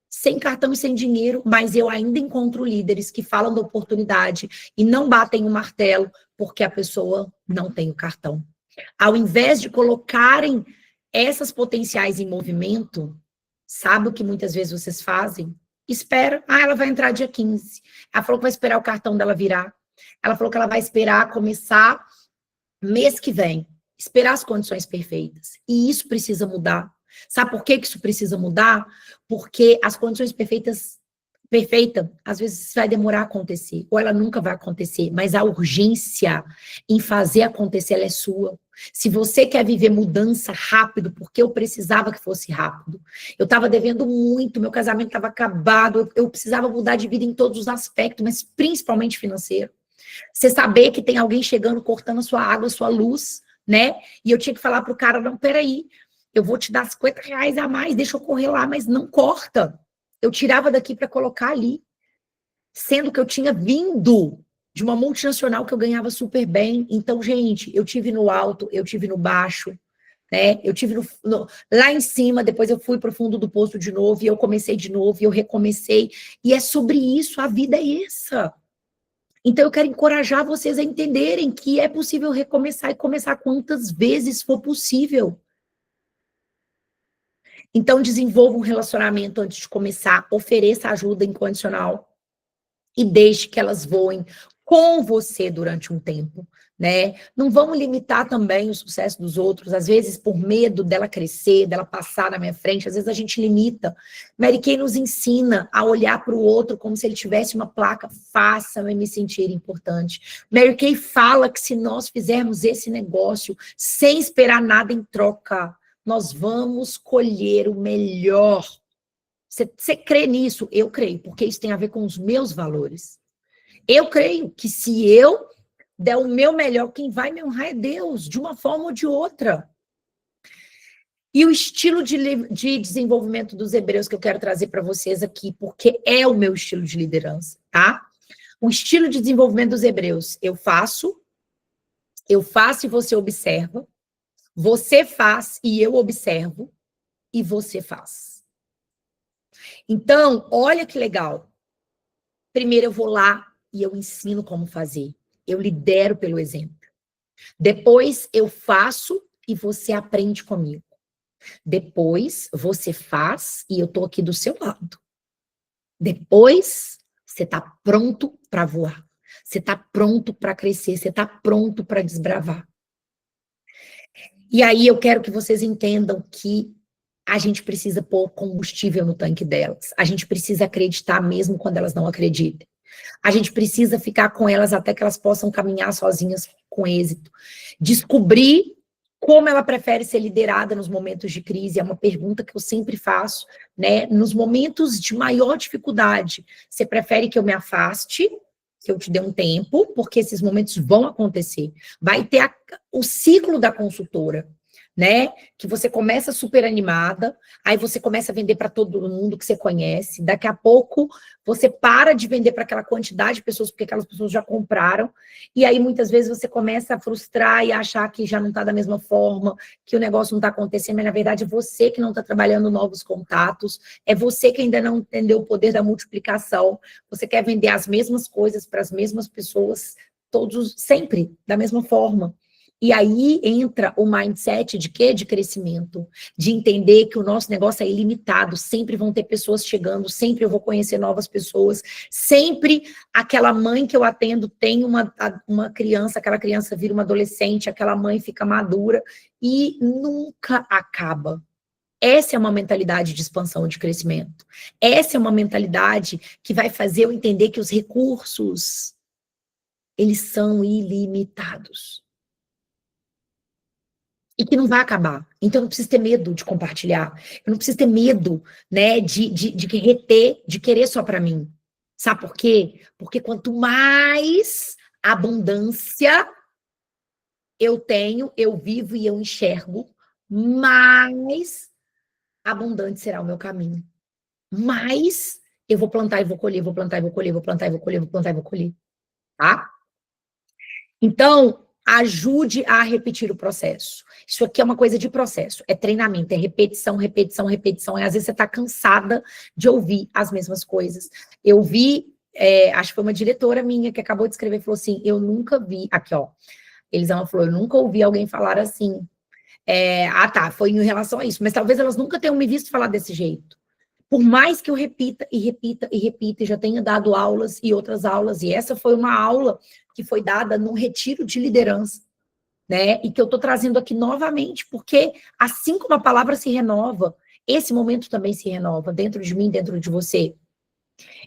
sem cartão e sem dinheiro, mas eu ainda encontro líderes que falam da oportunidade e não batem o martelo porque a pessoa não tem o cartão. Ao invés de colocarem essas potenciais em movimento, sabe o que muitas vezes vocês fazem? Espera. Ela vai entrar dia 15. Ela falou que vai esperar o cartão dela virar. Ela falou que ela vai esperar começar mês que vem. Esperar as condições perfeitas. E isso precisa mudar. Sabe por que isso precisa mudar? Porque as condições perfeitas, às vezes vai demorar a acontecer, ou ela nunca vai acontecer, mas a urgência em fazer acontecer, ela é sua. Se você quer viver mudança rápido, porque eu precisava que fosse rápido, eu estava devendo muito, meu casamento estava acabado, eu precisava mudar de vida em todos os aspectos, mas principalmente financeiro. Você saber que tem alguém chegando, cortando a sua água, a sua luz, né? E eu tinha que falar para o cara, não, peraí, eu vou te dar R$ 50 a mais, deixa eu correr lá, mas não corta. Eu tirava daqui para colocar ali, sendo que eu tinha vindo de uma multinacional que eu ganhava super bem. Então, gente, eu tive no alto, eu tive no baixo, né? Eu tive lá em cima, depois eu fui para o fundo do poço de novo, e eu comecei de novo, e eu recomecei. E é sobre isso, a vida é essa. Então, eu quero encorajar vocês a entenderem que é possível recomeçar e começar quantas vezes for possível. Então, desenvolva um relacionamento antes de começar, ofereça ajuda incondicional e deixe que elas voem com você durante um tempo, né? Não vamos limitar também o sucesso dos outros, às vezes por medo dela crescer, dela passar na minha frente, às vezes a gente limita. Mary Kay nos ensina a olhar para o outro como se ele tivesse uma placa, faça-me me sentir importante. Mary Kay fala que se nós fizermos esse negócio sem esperar nada em troca, nós vamos colher o melhor. Você crê nisso? Eu creio, porque isso tem a ver com os meus valores. Eu creio que se eu der o meu melhor, quem vai me honrar é Deus, de uma forma ou de outra. E o estilo de desenvolvimento dos hebreus que eu quero trazer para vocês aqui, porque é o meu estilo de liderança, tá? O estilo de desenvolvimento dos hebreus, eu faço e você observa, você faz e eu observo, e você faz. Então, olha que legal. Primeiro eu vou lá e eu ensino como fazer. Eu lidero pelo exemplo. Depois eu faço e você aprende comigo. Depois você faz e eu estou aqui do seu lado. Depois você está pronto para voar. Você está pronto para crescer. Você está pronto para desbravar. E aí eu quero que vocês entendam que a gente precisa pôr combustível no tanque delas. A gente precisa acreditar mesmo quando elas não acreditem. A gente precisa ficar com elas até que elas possam caminhar sozinhas com êxito. Descobrir como ela prefere ser liderada nos momentos de crise, é uma pergunta que eu sempre faço, né? Nos momentos de maior dificuldade, você prefere que eu me afaste, que eu te dê um tempo, porque esses momentos vão acontecer. Vai ter o ciclo da consultora, né? Que você começa super animada, aí você começa a vender para todo mundo que você conhece, daqui a pouco você para de vender para aquela quantidade de pessoas, porque aquelas pessoas já compraram, e aí muitas vezes você começa a frustrar e a achar que já não está da mesma forma, que o negócio não está acontecendo, mas na verdade é você que não está trabalhando novos contatos, é você que ainda não entendeu o poder da multiplicação, você quer vender as mesmas coisas para as mesmas pessoas, todos, sempre, da mesma forma. E aí entra o mindset de quê? De crescimento, de entender que o nosso negócio é ilimitado, sempre vão ter pessoas chegando, sempre eu vou conhecer novas pessoas, sempre aquela mãe que eu atendo tem uma criança, aquela criança vira uma adolescente, aquela mãe fica madura e nunca acaba. Essa é uma mentalidade de expansão e de crescimento. Essa é uma mentalidade que vai fazer eu entender que os recursos, eles são ilimitados. E que não vai acabar. Então, eu não preciso ter medo de compartilhar. Eu não preciso ter medo, né, de reter, de querer só para mim. Sabe por quê? Porque quanto mais abundância eu tenho, eu vivo e eu enxergo, mais abundante será o meu caminho. Mais eu vou plantar e vou colher, vou plantar e vou colher, vou plantar e vou colher, vou plantar e vou colher. Tá? Então, ajude a repetir o processo. Isso aqui é uma coisa de processo, é treinamento, é repetição, repetição, repetição. Às vezes você está cansada de ouvir as mesmas coisas. Eu vi, acho que foi uma diretora minha que acabou de escrever, falou assim, eu nunca vi, aqui ó, Elisama falou, eu nunca ouvi alguém falar assim. Tá, foi em relação a isso, mas talvez elas nunca tenham me visto falar desse jeito. Por mais que eu repita e repita e repita, e já tenha dado aulas e outras aulas, e essa foi uma aula que foi dada num retiro de liderança, né? E que eu estou trazendo aqui novamente, porque assim como a palavra se renova, esse momento também se renova dentro de mim, dentro de você.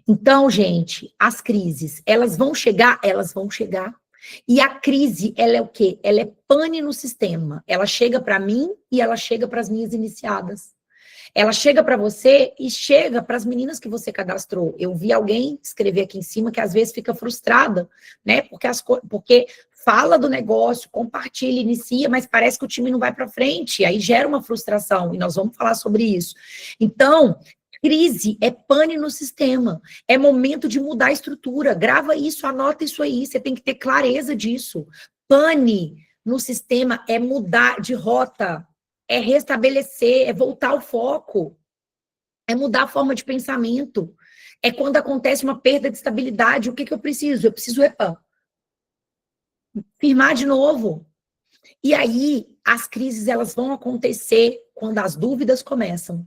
Então, gente, as crises, elas vão chegar? Elas vão chegar. E a crise, ela é o quê? Ela é pane no sistema. Ela chega para mim e ela chega para as minhas iniciadas. Ela chega para você e chega para as meninas que você cadastrou. Eu vi alguém escrever aqui em cima que às vezes fica frustrada, né? Porque fala do negócio, compartilha, inicia, mas parece que o time não vai para frente. Aí gera uma frustração, e nós vamos falar sobre isso. Então, crise é pane no sistema. É momento de mudar a estrutura. Grava isso, anota isso aí. Você tem que ter clareza disso. Pane no sistema é mudar de rota. É restabelecer, é voltar ao foco, é mudar a forma de pensamento. É quando acontece uma perda de estabilidade, o que eu preciso? Eu preciso, firmar de novo. E aí, as crises, elas vão acontecer quando as dúvidas começam,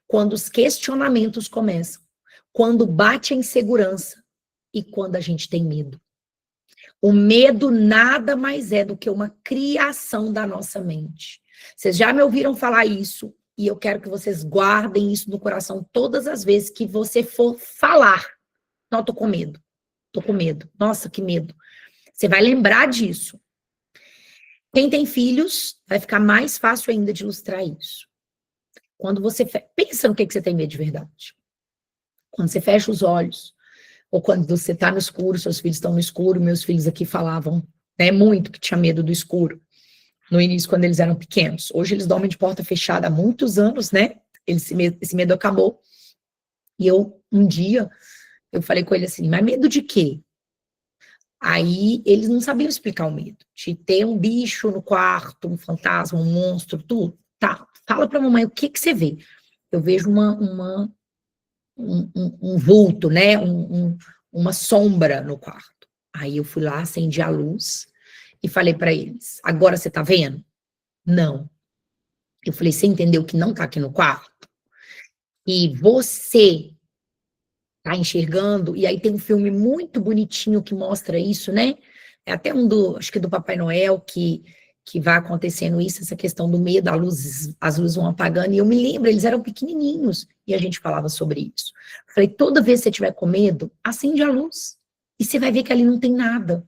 quando os questionamentos começam, quando bate a insegurança e quando a gente tem medo. O medo nada mais é do que uma criação da nossa mente. Vocês já me ouviram falar isso, e eu quero que vocês guardem isso no coração todas as vezes que você for falar. Não, tô com medo. Tô com medo. Nossa, que medo. Você vai lembrar disso. Quem tem filhos, vai ficar mais fácil ainda de ilustrar isso. Quando você pensa no que você tem medo de verdade. Quando você fecha os olhos, ou quando você está no escuro, seus filhos estão no escuro, meus filhos aqui falavam, né, muito que tinha medo do escuro. No início, quando eles eram pequenos. Hoje eles dormem de porta fechada há muitos anos, né? Esse medo acabou. E um dia, eu falei com ele assim, mas medo de quê? Aí eles não sabiam explicar o medo. De ter um bicho no quarto, um fantasma, um monstro, tudo. Tá, fala pra mamãe, o que você vê? Eu vejo um vulto, né? Uma sombra no quarto. Aí eu fui lá, acendi a luz e falei pra eles, agora você tá vendo? Não. Eu falei, você entendeu que não tá aqui no quarto? E você tá enxergando? E aí tem um filme muito bonitinho que mostra isso, né? É até acho que do Papai Noel, que que vai acontecendo isso, essa questão do medo, as luzes vão apagando, e eu me lembro, eles eram pequenininhos, e a gente falava sobre isso. Falei, toda vez que você tiver com medo, acende a luz, e você vai ver que ali não tem nada.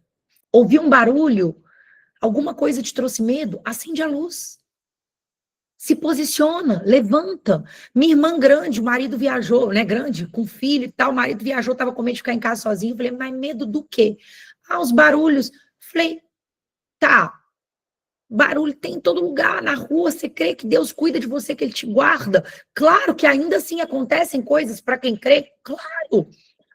Ouviu um barulho, alguma coisa te trouxe medo, acende a luz. Se posiciona, levanta. Minha irmã grande, o marido viajou, né, grande, com filho e tal, o marido viajou, estava com medo de ficar em casa sozinho. Falei, mas medo do quê? Ah, os barulhos. Falei, tá, barulho tem em todo lugar, na rua, você crê que Deus cuida de você, que Ele te guarda? Claro que ainda assim acontecem coisas para quem crê, claro.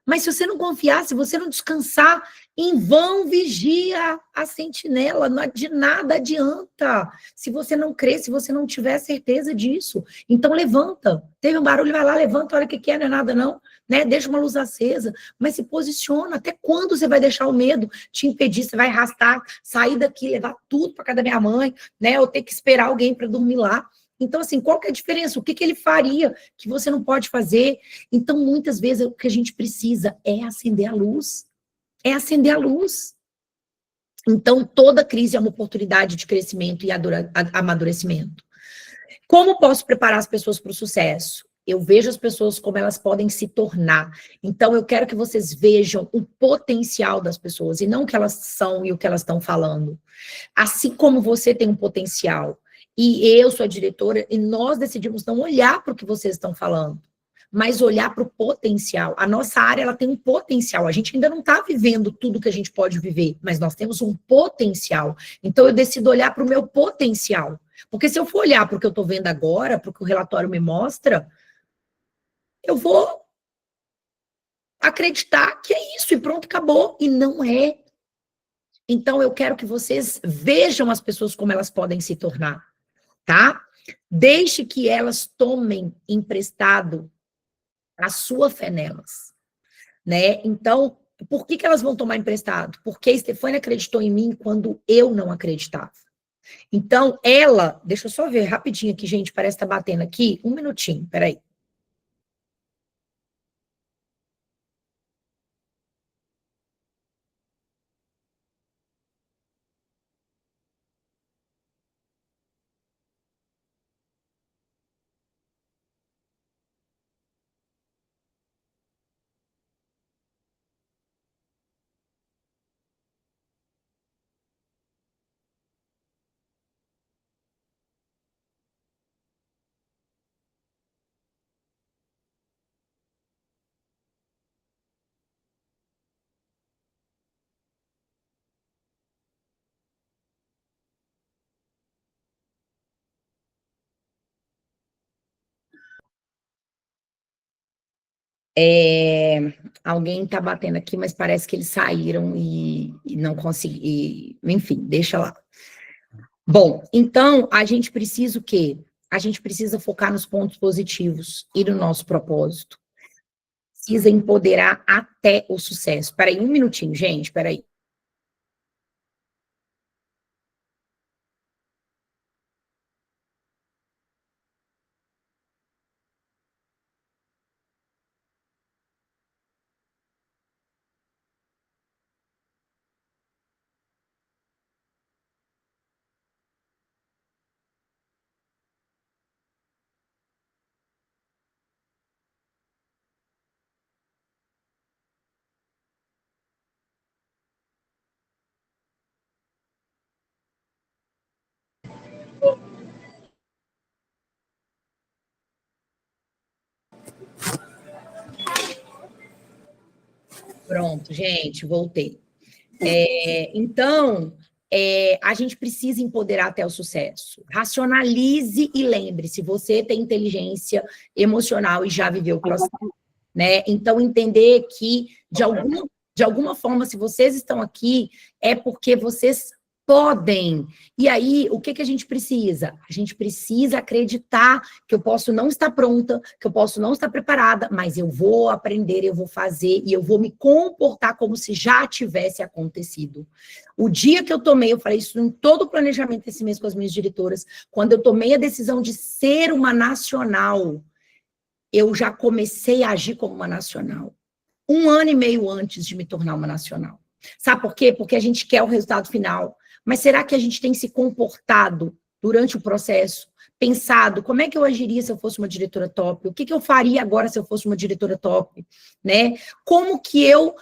Mas se você não confiar, se você não descansar, em vão vigia a sentinela, de nada adianta. Se você não crer, se você não tiver certeza disso. Então levanta. Teve um barulho, vai lá, levanta, olha o que é, não é nada não. Né? Deixa uma luz acesa, mas se posiciona. Até quando você vai deixar o medo te impedir? Você vai arrastar, sair daqui, levar tudo para casa da minha mãe, né? Ou ter que esperar alguém para dormir lá. Então, assim, qual que é a diferença? O que ele faria que você não pode fazer? Então, muitas vezes, o que a gente precisa é acender a luz. É acender a luz. Então, toda crise é uma oportunidade de crescimento e amadurecimento. Como posso preparar as pessoas para o sucesso? Eu vejo as pessoas como elas podem se tornar. Então, eu quero que vocês vejam o potencial das pessoas e não o que elas são e o que elas estão falando. Assim como você tem um potencial e eu sou a diretora e nós decidimos não olhar para o que vocês estão falando, mas olhar para o potencial. A nossa área ela tem um potencial. A gente ainda não está vivendo tudo que a gente pode viver, mas nós temos um potencial. Então, eu decido olhar para o meu potencial. Porque se eu for olhar para o que eu estou vendo agora, para o que o relatório me mostra, eu vou acreditar que é isso e pronto, acabou. E não é. Então, eu quero que vocês vejam as pessoas como elas podem se tornar, tá? Deixe que elas tomem emprestado a sua fé nelas, né? Então, por que elas vão tomar emprestado? Porque a Estefânia acreditou em mim quando eu não acreditava. Então, ela, deixa eu só ver rapidinho aqui, gente, parece que tá batendo aqui, um minutinho, peraí. Alguém tá batendo aqui, mas parece que eles saíram e não consegui, enfim, deixa lá. Bom, então, a gente precisa o quê? A gente precisa focar nos pontos positivos e no nosso propósito. Precisa empoderar até o sucesso. Peraí, um minutinho, gente, peraí. Pronto, gente, voltei. Então, a gente precisa empoderar até o sucesso. Racionalize e lembre-se, você tem inteligência emocional e já viveu o processo, né? Então, entender que, de alguma forma, se vocês estão aqui, é porque vocês podem. E aí, o que a gente precisa? A gente precisa acreditar que eu posso não estar pronta, que eu posso não estar preparada, mas eu vou aprender, eu vou fazer e eu vou me comportar como se já tivesse acontecido. O dia que eu tomei, eu falei isso em todo o planejamento desse mês com as minhas diretoras, quando eu tomei a decisão de ser uma nacional, eu já comecei a agir como uma nacional. 1 ano e meio antes de me tornar uma nacional. Sabe por quê? Porque a gente quer o resultado final. Mas será que a gente tem se comportado durante o processo, pensado como é que eu agiria se eu fosse uma diretora top? O que eu faria agora se eu fosse uma diretora top? Né? Como que eu...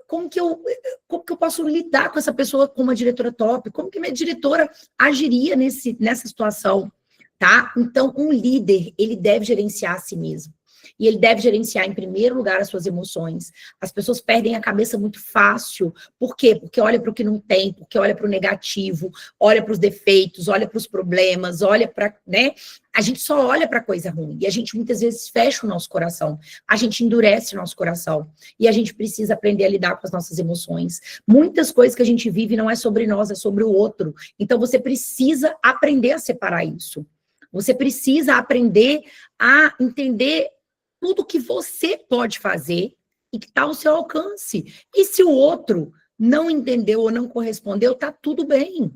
como que eu posso lidar com essa pessoa como uma diretora top? Como que minha diretora agiria nessa situação? Tá? Então, um líder, ele deve gerenciar a si mesmo. E ele deve gerenciar, em primeiro lugar, as suas emoções. As pessoas perdem a cabeça muito fácil. Por quê? Porque olha para o que não tem, porque olha para o negativo, olha para os defeitos, olha para os problemas, olha para, né? A gente só olha para coisa ruim. E a gente muitas vezes fecha o nosso coração. A gente endurece o nosso coração. E a gente precisa aprender a lidar com as nossas emoções. Muitas coisas que a gente vive não é sobre nós, é sobre o outro. Então, você precisa aprender a separar isso. Você precisa aprender a entender tudo que você pode fazer e que está ao seu alcance. E se o outro não entendeu ou não correspondeu, tá tudo bem,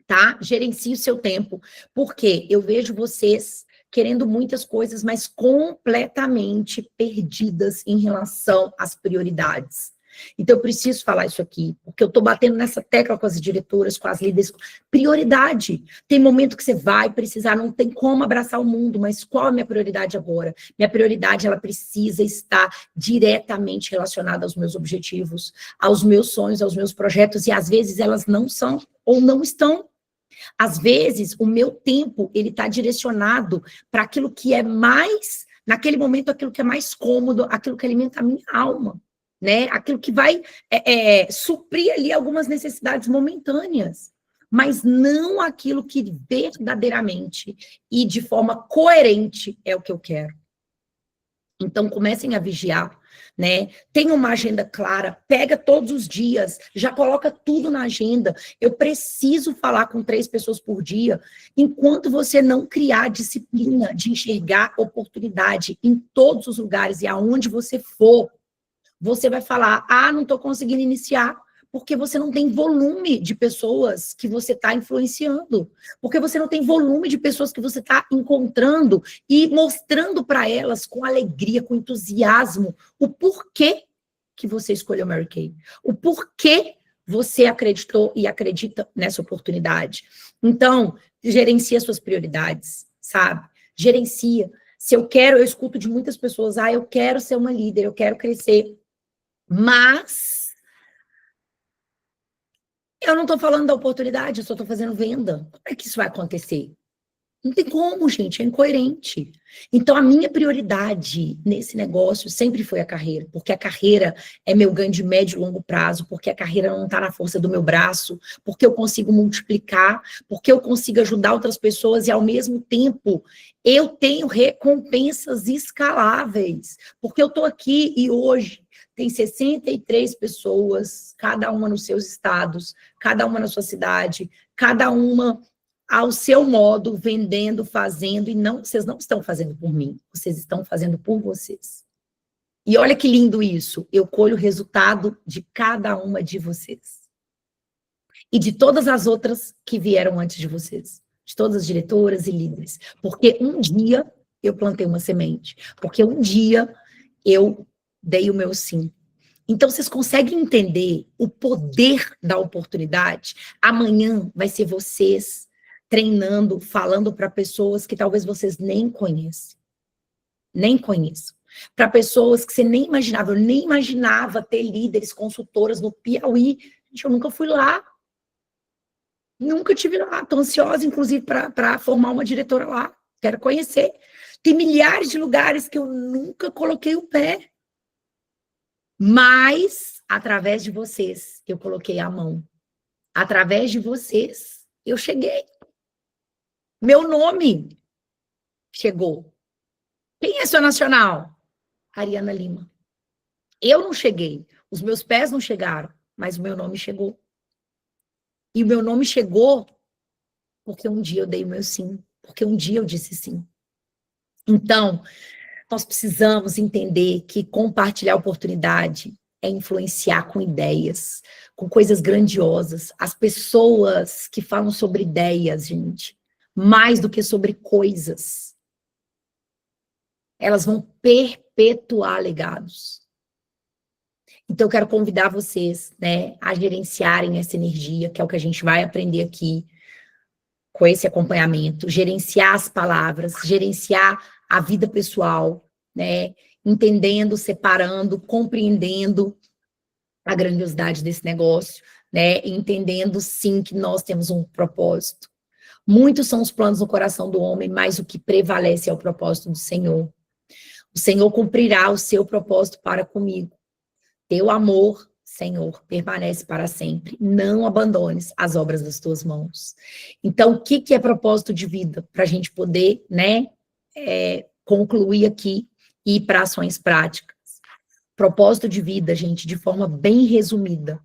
tá? Gerencie o seu tempo, porque eu vejo vocês querendo muitas coisas, mas completamente perdidas em relação às prioridades. Então, eu preciso falar isso aqui, porque eu estou batendo nessa tecla com as diretoras, com as líderes. Prioridade. Tem momento que você vai precisar, não tem como abraçar o mundo, mas qual é a minha prioridade agora? Minha prioridade, ela precisa estar diretamente relacionada aos meus objetivos, aos meus sonhos, aos meus projetos, e às vezes elas não são ou não estão. Às vezes, o meu tempo, ele está direcionado para aquilo que é mais, naquele momento, aquilo que é mais cômodo, aquilo que alimenta a minha alma. Né? Aquilo que vai suprir ali algumas necessidades momentâneas, mas não aquilo que verdadeiramente e de forma coerente é o que eu quero. Então, comecem a vigiar, né? Tenha uma agenda clara, pega todos os dias, já coloca tudo na agenda. Eu preciso falar com 3 pessoas por dia, enquanto você não criar disciplina de enxergar oportunidade em todos os lugares e aonde você for, você vai falar, não estou conseguindo iniciar, porque você não tem volume de pessoas que você está influenciando, porque você não tem volume de pessoas que você está encontrando e mostrando para elas com alegria, com entusiasmo, o porquê que você escolheu Mary Kay, o porquê você acreditou e acredita nessa oportunidade. Então, gerencia suas prioridades, sabe? Gerencia. Se eu escuto de muitas pessoas, eu quero ser uma líder, eu quero crescer. Mas eu não estou falando da oportunidade, eu só estou fazendo venda. Como é que isso vai acontecer? Não tem como, gente, é incoerente. Então, a minha prioridade nesse negócio sempre foi a carreira, porque a carreira é meu ganho de médio e longo prazo, porque a carreira não está na força do meu braço, porque eu consigo multiplicar, porque eu consigo ajudar outras pessoas e, ao mesmo tempo, eu tenho recompensas escaláveis, porque eu estou aqui e hoje tem 63 pessoas, cada uma nos seus estados, cada uma na sua cidade, cada uma ao seu modo, vendendo, fazendo, e vocês não estão fazendo por mim, vocês estão fazendo por vocês. E olha que lindo isso, eu colho o resultado de cada uma de vocês. E de todas as outras que vieram antes de vocês, de todas as diretoras e líderes. Porque um dia eu plantei uma semente, porque um dia eu dei o meu sim. Então, vocês conseguem entender o poder da oportunidade? Amanhã vai ser vocês treinando, falando para pessoas que talvez vocês nem conheçam. Nem conheçam. Para pessoas que você nem imaginava. Eu nem imaginava ter líderes, consultoras no Piauí. Gente, eu nunca fui lá. Nunca estive lá. Estou ansiosa, inclusive, para formar uma diretora lá. Quero conhecer. Tem milhares de lugares que eu nunca coloquei o pé. Mas, através de vocês, eu coloquei a mão. Através de vocês, eu cheguei. Meu nome chegou. Quem é seu nacional? Ariana Lima. Eu não cheguei. Os meus pés não chegaram, mas o meu nome chegou. E o meu nome chegou porque um dia eu dei o meu sim. Porque um dia eu disse sim. Então, nós precisamos entender que compartilhar oportunidade é influenciar com ideias, com coisas grandiosas. As pessoas que falam sobre ideias, gente, mais do que sobre coisas, elas vão perpetuar legados. Então, eu quero convidar vocês, né, a gerenciarem essa energia, que é o que a gente vai aprender aqui com esse acompanhamento, gerenciar as palavras, gerenciar a vida pessoal, né, entendendo, separando, compreendendo a grandiosidade desse negócio, né, entendendo, sim, que nós temos um propósito. Muitos são os planos no coração do homem, mas o que prevalece é o propósito do Senhor. O Senhor cumprirá o seu propósito para comigo. Teu amor, Senhor, permanece para sempre. Não abandones as obras das tuas mãos. Então, o que é propósito de vida? Para a gente poder, né, concluir aqui e ir para ações práticas. Propósito de vida, gente, de forma bem resumida,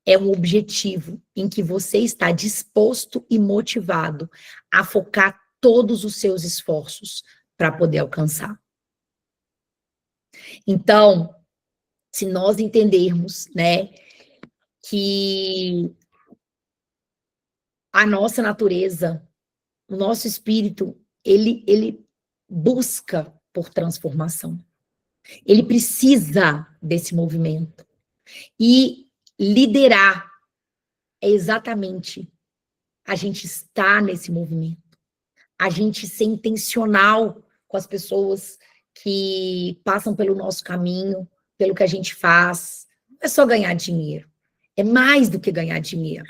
é um objetivo em que você está disposto e motivado a focar todos os seus esforços para poder alcançar. Então, se nós entendermos, né, que a nossa natureza, o nosso espírito, ele busca por transformação. Ele precisa desse movimento. E liderar é exatamente a gente estar nesse movimento. A gente ser intencional com as pessoas que passam pelo nosso caminho, pelo que a gente faz. Não é só ganhar dinheiro. É mais do que ganhar dinheiro.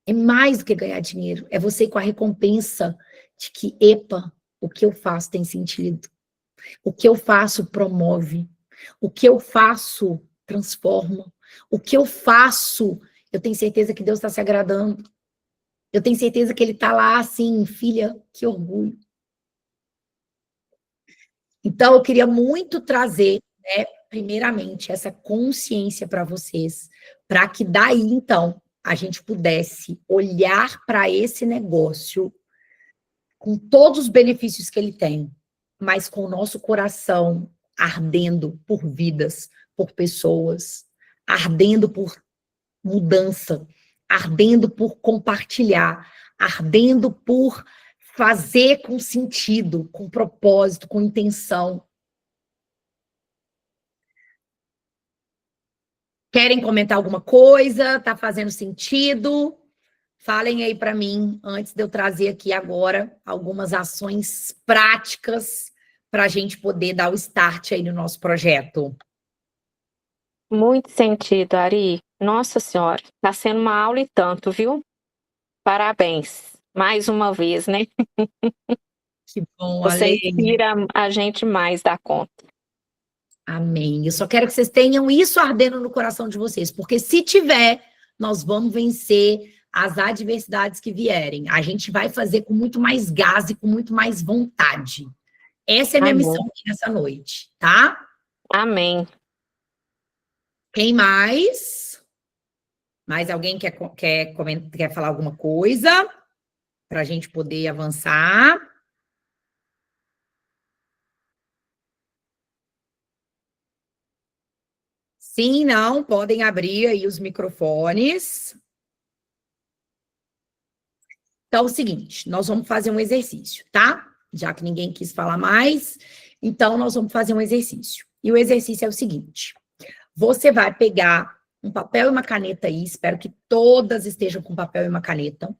É mais do que ganhar dinheiro. É você com a recompensa de que, epa, o que eu faço tem sentido. O que eu faço promove. O que eu faço transforma. O que eu faço, eu tenho certeza que Deus está se agradando. Eu tenho certeza que Ele está lá assim, filha, que orgulho. Então, eu queria muito trazer, né, primeiramente, essa consciência para vocês, para que daí, então, a gente pudesse olhar para esse negócio com todos os benefícios que ele tem, mas com o nosso coração ardendo por vidas, por pessoas, ardendo por mudança, ardendo por compartilhar, ardendo por fazer com sentido, com propósito, com intenção. Querem comentar alguma coisa? Tá fazendo sentido? Falem aí para mim, antes de eu trazer aqui agora algumas ações práticas para a gente poder dar o start aí no nosso projeto. Muito sentido, Ari. Nossa Senhora, está sendo uma aula e tanto, viu? Parabéns. Mais uma vez, né? Que bom, Você Ale. inspira a gente mais da conta. Amém. Eu só quero que vocês tenham isso ardendo no coração de vocês, porque se tiver, nós vamos vencer as adversidades que vierem. A gente vai fazer com muito mais gás e com muito mais vontade. Essa é a minha Amém. missão aqui nessa noite, tá? Amém. Quem mais? Mais alguém quer falar alguma coisa para a gente poder avançar? Sim, não, podem abrir aí os microfones. Então, é o seguinte, nós vamos fazer um exercício, tá? Já que ninguém quis falar mais, então nós vamos fazer um exercício. E o exercício é o seguinte: você vai pegar um papel e uma caneta aí, espero que todas estejam com papel e uma caneta,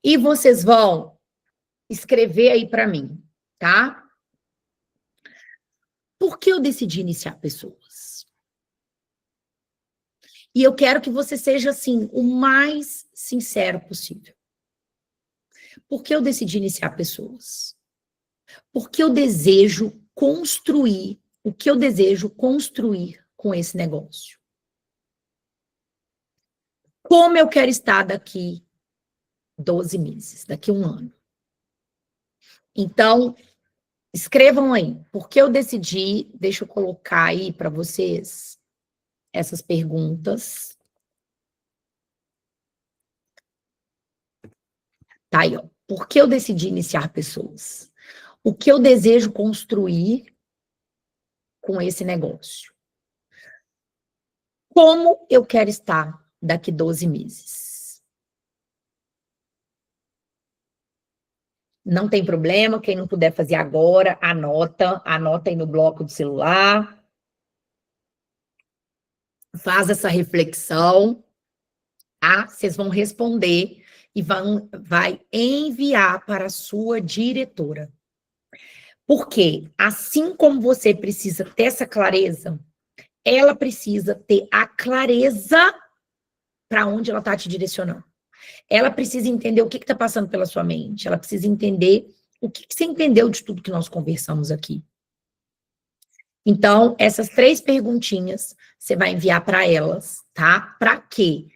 e vocês vão escrever aí para mim, tá? Por que eu decidi iniciar pessoas? E eu quero que você seja, assim, o mais sincero possível. Por que eu decidi iniciar pessoas? Porque eu desejo construir o que eu desejo construir com esse negócio. Como eu quero estar daqui 12 meses, daqui um ano. Então, escrevam aí. Por que eu decidi, deixa eu colocar aí para vocês essas perguntas. Tá aí, ó. Por que eu decidi iniciar pessoas? O que eu desejo construir com esse negócio? Como eu quero estar daqui 12 meses? Não tem problema, quem não puder fazer agora, anota aí no bloco do celular. faz essa reflexão, tá? Vocês vão responder e vai enviar para a sua diretora. Porque, assim como você precisa ter essa clareza, ela precisa ter a clareza para onde ela está te direcionando. Ela precisa entender o que está passando pela sua mente. Ela precisa entender o que você entendeu de tudo que nós conversamos aqui. Então, essas 3 perguntinhas você vai enviar para elas, tá? Para quê?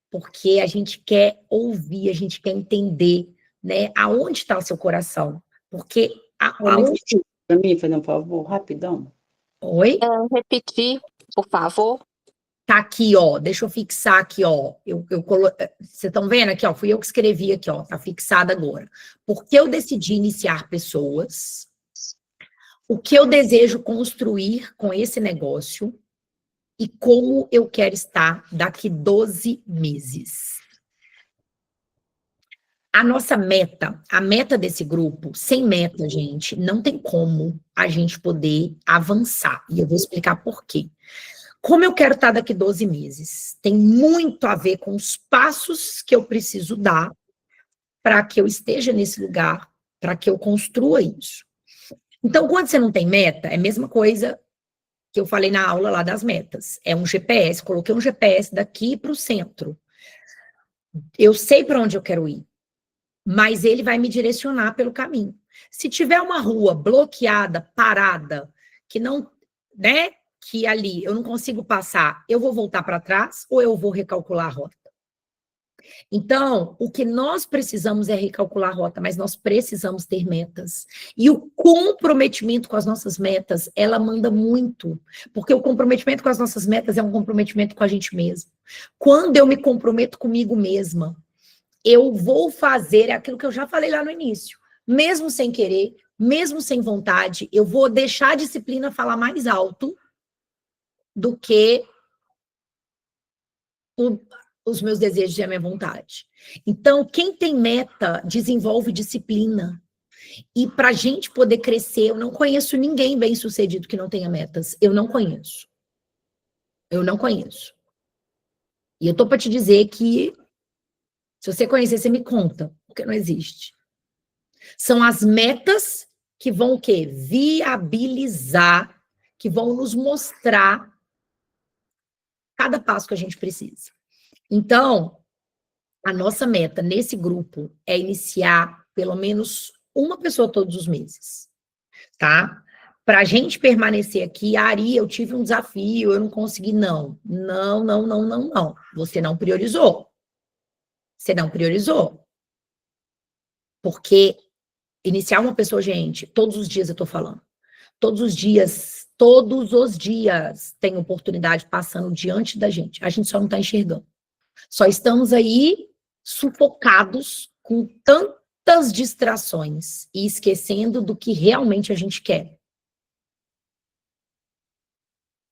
Porque a gente quer ouvir, a gente quer entender, né? Aonde está o seu coração? Porque aonde... Para mim, fazer um favor, rapidão. Oi? Repetir, por favor. Tá aqui, ó. Deixa eu fixar aqui, ó. Vocês estão vendo aqui, ó? Fui eu que escrevi aqui, ó. Tá fixado agora. Porque eu decidi iniciar pessoas. O que eu desejo construir com esse negócio e como eu quero estar daqui 12 meses. A nossa meta, a meta desse grupo, sem meta, gente, não tem como a gente poder avançar. E eu vou explicar por quê. Como eu quero estar daqui 12 meses? Tem muito a ver com os passos que eu preciso dar para que eu esteja nesse lugar, para que eu construa isso. Então, quando você não tem meta, é a mesma coisa que eu falei na aula lá das metas. É um GPS, coloquei um GPS daqui para o centro. Eu sei para onde eu quero ir, mas ele vai me direcionar pelo caminho. Se tiver uma rua bloqueada, parada, que não, né, que ali eu não consigo passar, eu vou voltar para trás ou eu vou recalcular a rota? Então, o que nós precisamos é recalcular a rota, mas nós precisamos ter metas. E o comprometimento com as nossas metas, ela manda muito, porque o comprometimento com as nossas metas é um comprometimento com a gente mesmo. Quando eu me comprometo comigo mesma, eu vou fazer aquilo que eu já falei lá no início, mesmo sem querer, mesmo sem vontade, eu vou deixar a disciplina falar mais alto do que os meus desejos e a minha vontade. Então, quem tem meta, desenvolve disciplina. E para a gente poder crescer, eu não conheço ninguém bem-sucedido que não tenha metas. Eu não conheço. Eu não conheço. E eu tô para te dizer que, se você conhecer, você me conta, porque não existe. São as metas que vão o quê? Viabilizar, que vão nos mostrar cada passo que a gente precisa. Então, a nossa meta nesse grupo é iniciar pelo menos uma pessoa todos os meses, tá? Para a gente permanecer aqui, Ari, eu tive um desafio, eu não consegui, não. Não, não, não, não, não. Você não priorizou. Você não priorizou. Porque iniciar uma pessoa, gente, todos os dias eu tô falando. Todos os dias tem oportunidade passando diante da gente. A gente só não está enxergando. Só estamos aí sufocados com tantas distrações e esquecendo do que realmente a gente quer.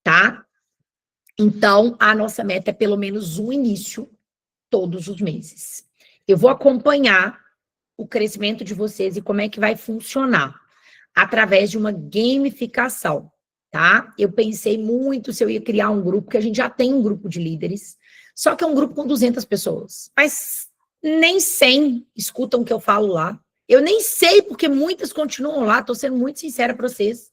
Tá? Então, a nossa meta é pelo menos um início todos os meses. Eu vou acompanhar o crescimento de vocês e como é que vai funcionar através de uma gamificação, tá? Eu pensei muito se eu ia criar um grupo, porque a gente já tem um grupo de líderes, só que é um grupo com 200 pessoas. Mas nem 100 escutam o que eu falo lá. Eu nem sei, porque muitas continuam lá, tô sendo muito sincera para vocês,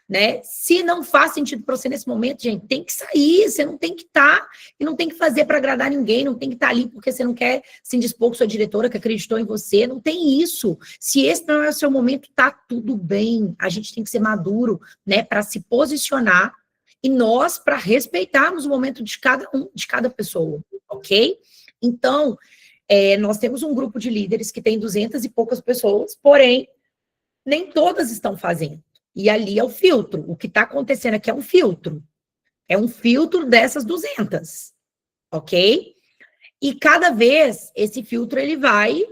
né? Se não faz sentido para você nesse momento, gente, tem que sair, você não tem que estar, e não tem que fazer para agradar ninguém, não tem que estar ali porque você não quer se indispor com sua diretora que acreditou em você, não tem isso. Se esse não é o seu momento, tá tudo bem. A gente tem que ser maduro, né, para se posicionar e nós para respeitarmos o momento de cada de cada pessoa, ok? Então, nós temos um grupo de líderes que tem 200 e poucas pessoas, porém, nem todas estão fazendo. E ali é o filtro. O que está acontecendo aqui é um filtro. É um filtro dessas 200. Ok? E cada vez esse filtro ele vai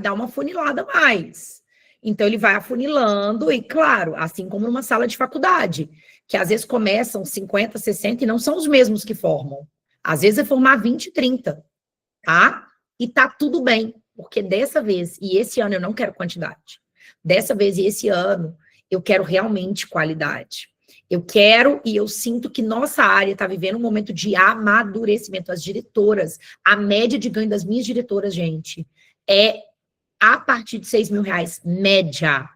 dar uma funilada a mais. Então ele vai afunilando e, claro, assim como numa sala de faculdade, que às vezes começam 50, 60 e não são os mesmos que formam. Às vezes é formar 20, 30, tá? E tá tudo bem, porque dessa vez, e esse ano eu não quero quantidade. Dessa vez e esse ano, eu quero realmente qualidade. Eu quero e eu sinto que nossa área está vivendo um momento de amadurecimento. As diretoras, a média de ganho das minhas diretoras, gente, é a partir de R$6.000, média.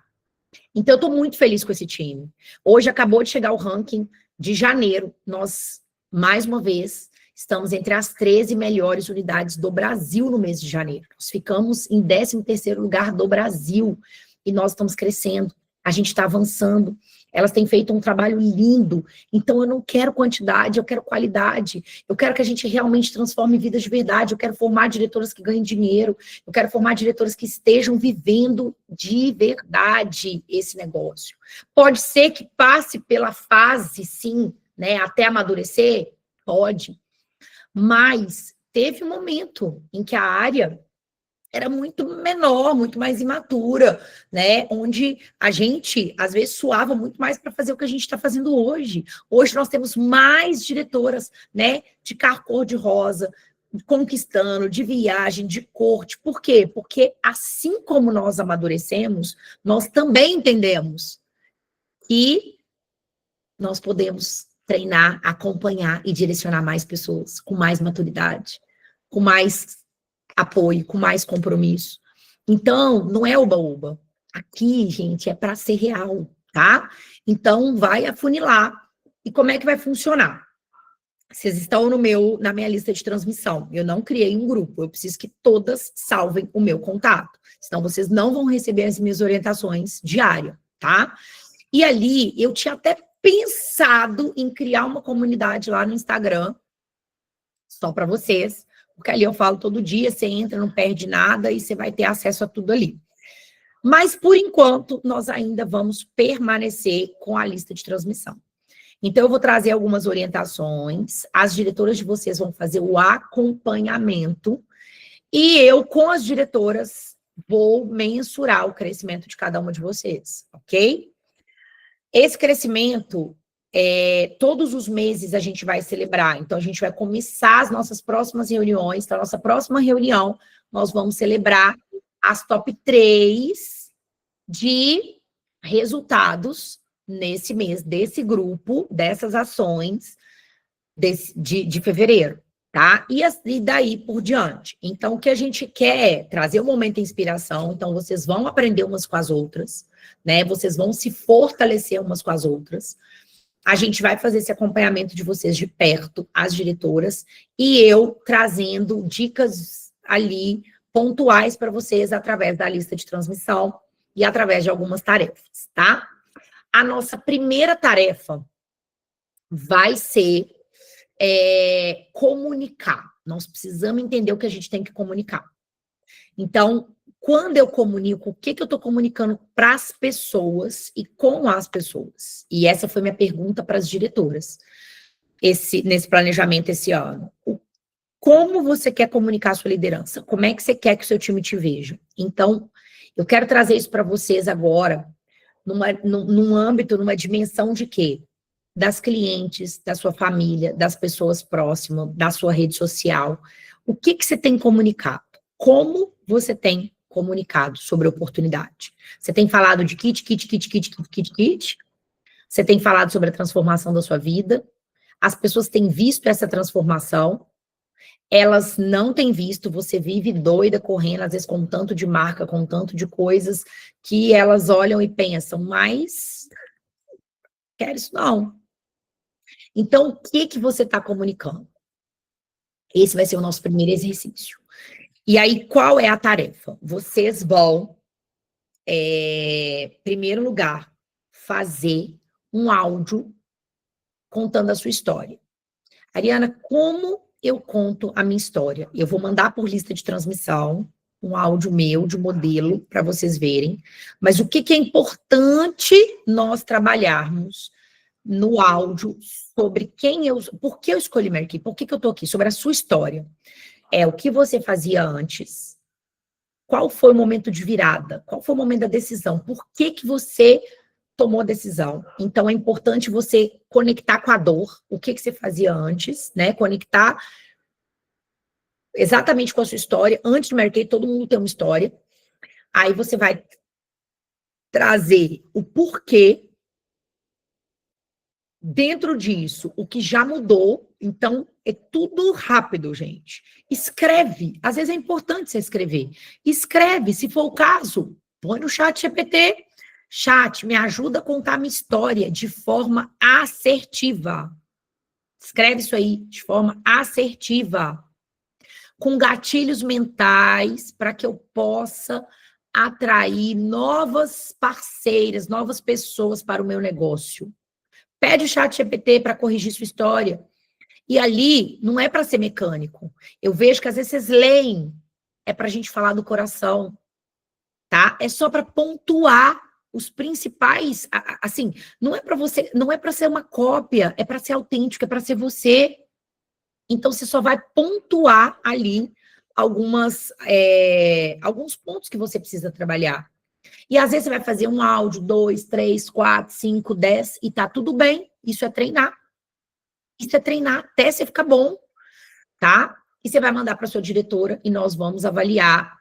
Então, eu estou muito feliz com esse time. Hoje acabou de chegar o ranking de janeiro. Nós, mais uma vez, estamos entre as 13 melhores unidades do Brasil no mês de janeiro. Nós ficamos em 13º lugar do Brasil. E nós estamos crescendo. A gente está avançando. Elas têm feito um trabalho lindo. Então, eu não quero quantidade, eu quero qualidade. Eu quero que a gente realmente transforme vidas de verdade. Eu quero formar diretoras que ganhem dinheiro. Eu quero formar diretoras que estejam vivendo de verdade esse negócio. Pode ser que passe pela fase, sim, né, até amadurecer? Pode. Mas teve um momento em que a área era muito menor, muito mais imatura, né? Onde a gente, às vezes, suava muito mais para fazer o que a gente está fazendo hoje. Hoje nós temos mais diretoras, né? De carro cor-de-rosa, conquistando, de viagem, de corte. Por quê? Porque assim como nós amadurecemos, nós também entendemos que nós podemos treinar, acompanhar e direcionar mais pessoas com mais maturidade, com mais apoio, com mais compromisso. Então, não é oba-oba. Aqui, gente, é para ser real, tá? Então, vai afunilar. E como é que vai funcionar? Vocês estão na minha lista de transmissão. Eu não criei um grupo. Eu preciso que todas salvem o meu contato. Senão, vocês não vão receber as minhas orientações diárias, tá? E ali, eu tinha até pensado em criar uma comunidade lá no Instagram, só para vocês, porque ali eu falo todo dia, você entra, não perde nada e você vai ter acesso a tudo ali. Mas, por enquanto, nós ainda vamos permanecer com a lista de transmissão. Então, eu vou trazer algumas orientações, as diretoras de vocês vão fazer o acompanhamento e eu, com as diretoras, vou mensurar o crescimento de cada uma de vocês, ok? Esse crescimento, todos os meses a gente vai celebrar. Então, a gente vai começar as nossas próximas reuniões. Então, a nossa próxima reunião, nós vamos celebrar as top 3 de resultados nesse mês, desse grupo, dessas ações de fevereiro, tá? E daí por diante. Então, o que a gente quer é trazer um momento de inspiração. Então, vocês vão aprender umas com as outras, né? Vocês vão se fortalecer umas com as outras. A gente vai fazer esse acompanhamento de vocês de perto, as diretoras, e eu trazendo dicas ali pontuais para vocês através da lista de transmissão e através de algumas tarefas, tá? A nossa primeira tarefa vai ser comunicar. Nós precisamos entender o que a gente tem que comunicar. Então, quando eu comunico, o que eu estou comunicando para as pessoas e com as pessoas? E essa foi minha pergunta para as diretoras, nesse planejamento esse ano. Como você quer comunicar a sua liderança? Como é que você quer que o seu time te veja? Então, eu quero trazer isso para vocês agora, num âmbito, numa dimensão de quê? Das clientes, da sua família, das pessoas próximas, da sua rede social. O que você tem comunicado? Como você tem comunicado sobre oportunidade? Você tem falado de kit? Você tem falado sobre a transformação da sua vida? As pessoas têm visto essa transformação? Elas não têm visto, você vive doida, correndo, às vezes com tanto de marca, com tanto de coisas, que elas olham e pensam, mas quero isso não. Então, o que você está comunicando? Esse vai ser o nosso primeiro exercício. E aí, qual é a tarefa? Vocês vão, primeiro lugar, fazer um áudio contando a sua história. Ariana, como eu conto a minha história? Eu vou mandar por lista de transmissão um áudio meu, de modelo, para vocês verem. Mas o que é importante nós trabalharmos no áudio sobre por que eu escolhi Merki, por que eu estou aqui, sobre a sua história. O que você fazia antes, qual foi o momento de virada, qual foi o momento da decisão, por que você tomou a decisão. Então, é importante você conectar com a dor, o que você fazia antes, né? Conectar exatamente com a sua história. Antes do Merki, todo mundo tem uma história. Aí você vai trazer o porquê Dentro disso, o que já mudou, então é tudo rápido, gente. Escreve. Às vezes é importante você escrever. Escreve, se for o caso, põe no chat GPT. Chat, me ajuda a contar minha história de forma assertiva. Escreve isso aí de forma assertiva, com gatilhos mentais, para que eu possa atrair novas parceiras, novas pessoas para o meu negócio. Pede o chat GPT para corrigir sua história. E ali não é para ser mecânico. Eu vejo que às vezes vocês leem, é para a gente falar do coração, tá? É só para pontuar os principais, assim, não é para você, não é para ser uma cópia, é para ser autêntico, é para ser você. Então você só vai pontuar ali alguns pontos que você precisa trabalhar. E às vezes você vai fazer um áudio, 2, 3, 4, 5, 10, e tá tudo bem. Isso é treinar. Isso é treinar até você ficar bom, tá? E você vai mandar para sua diretora e nós vamos avaliar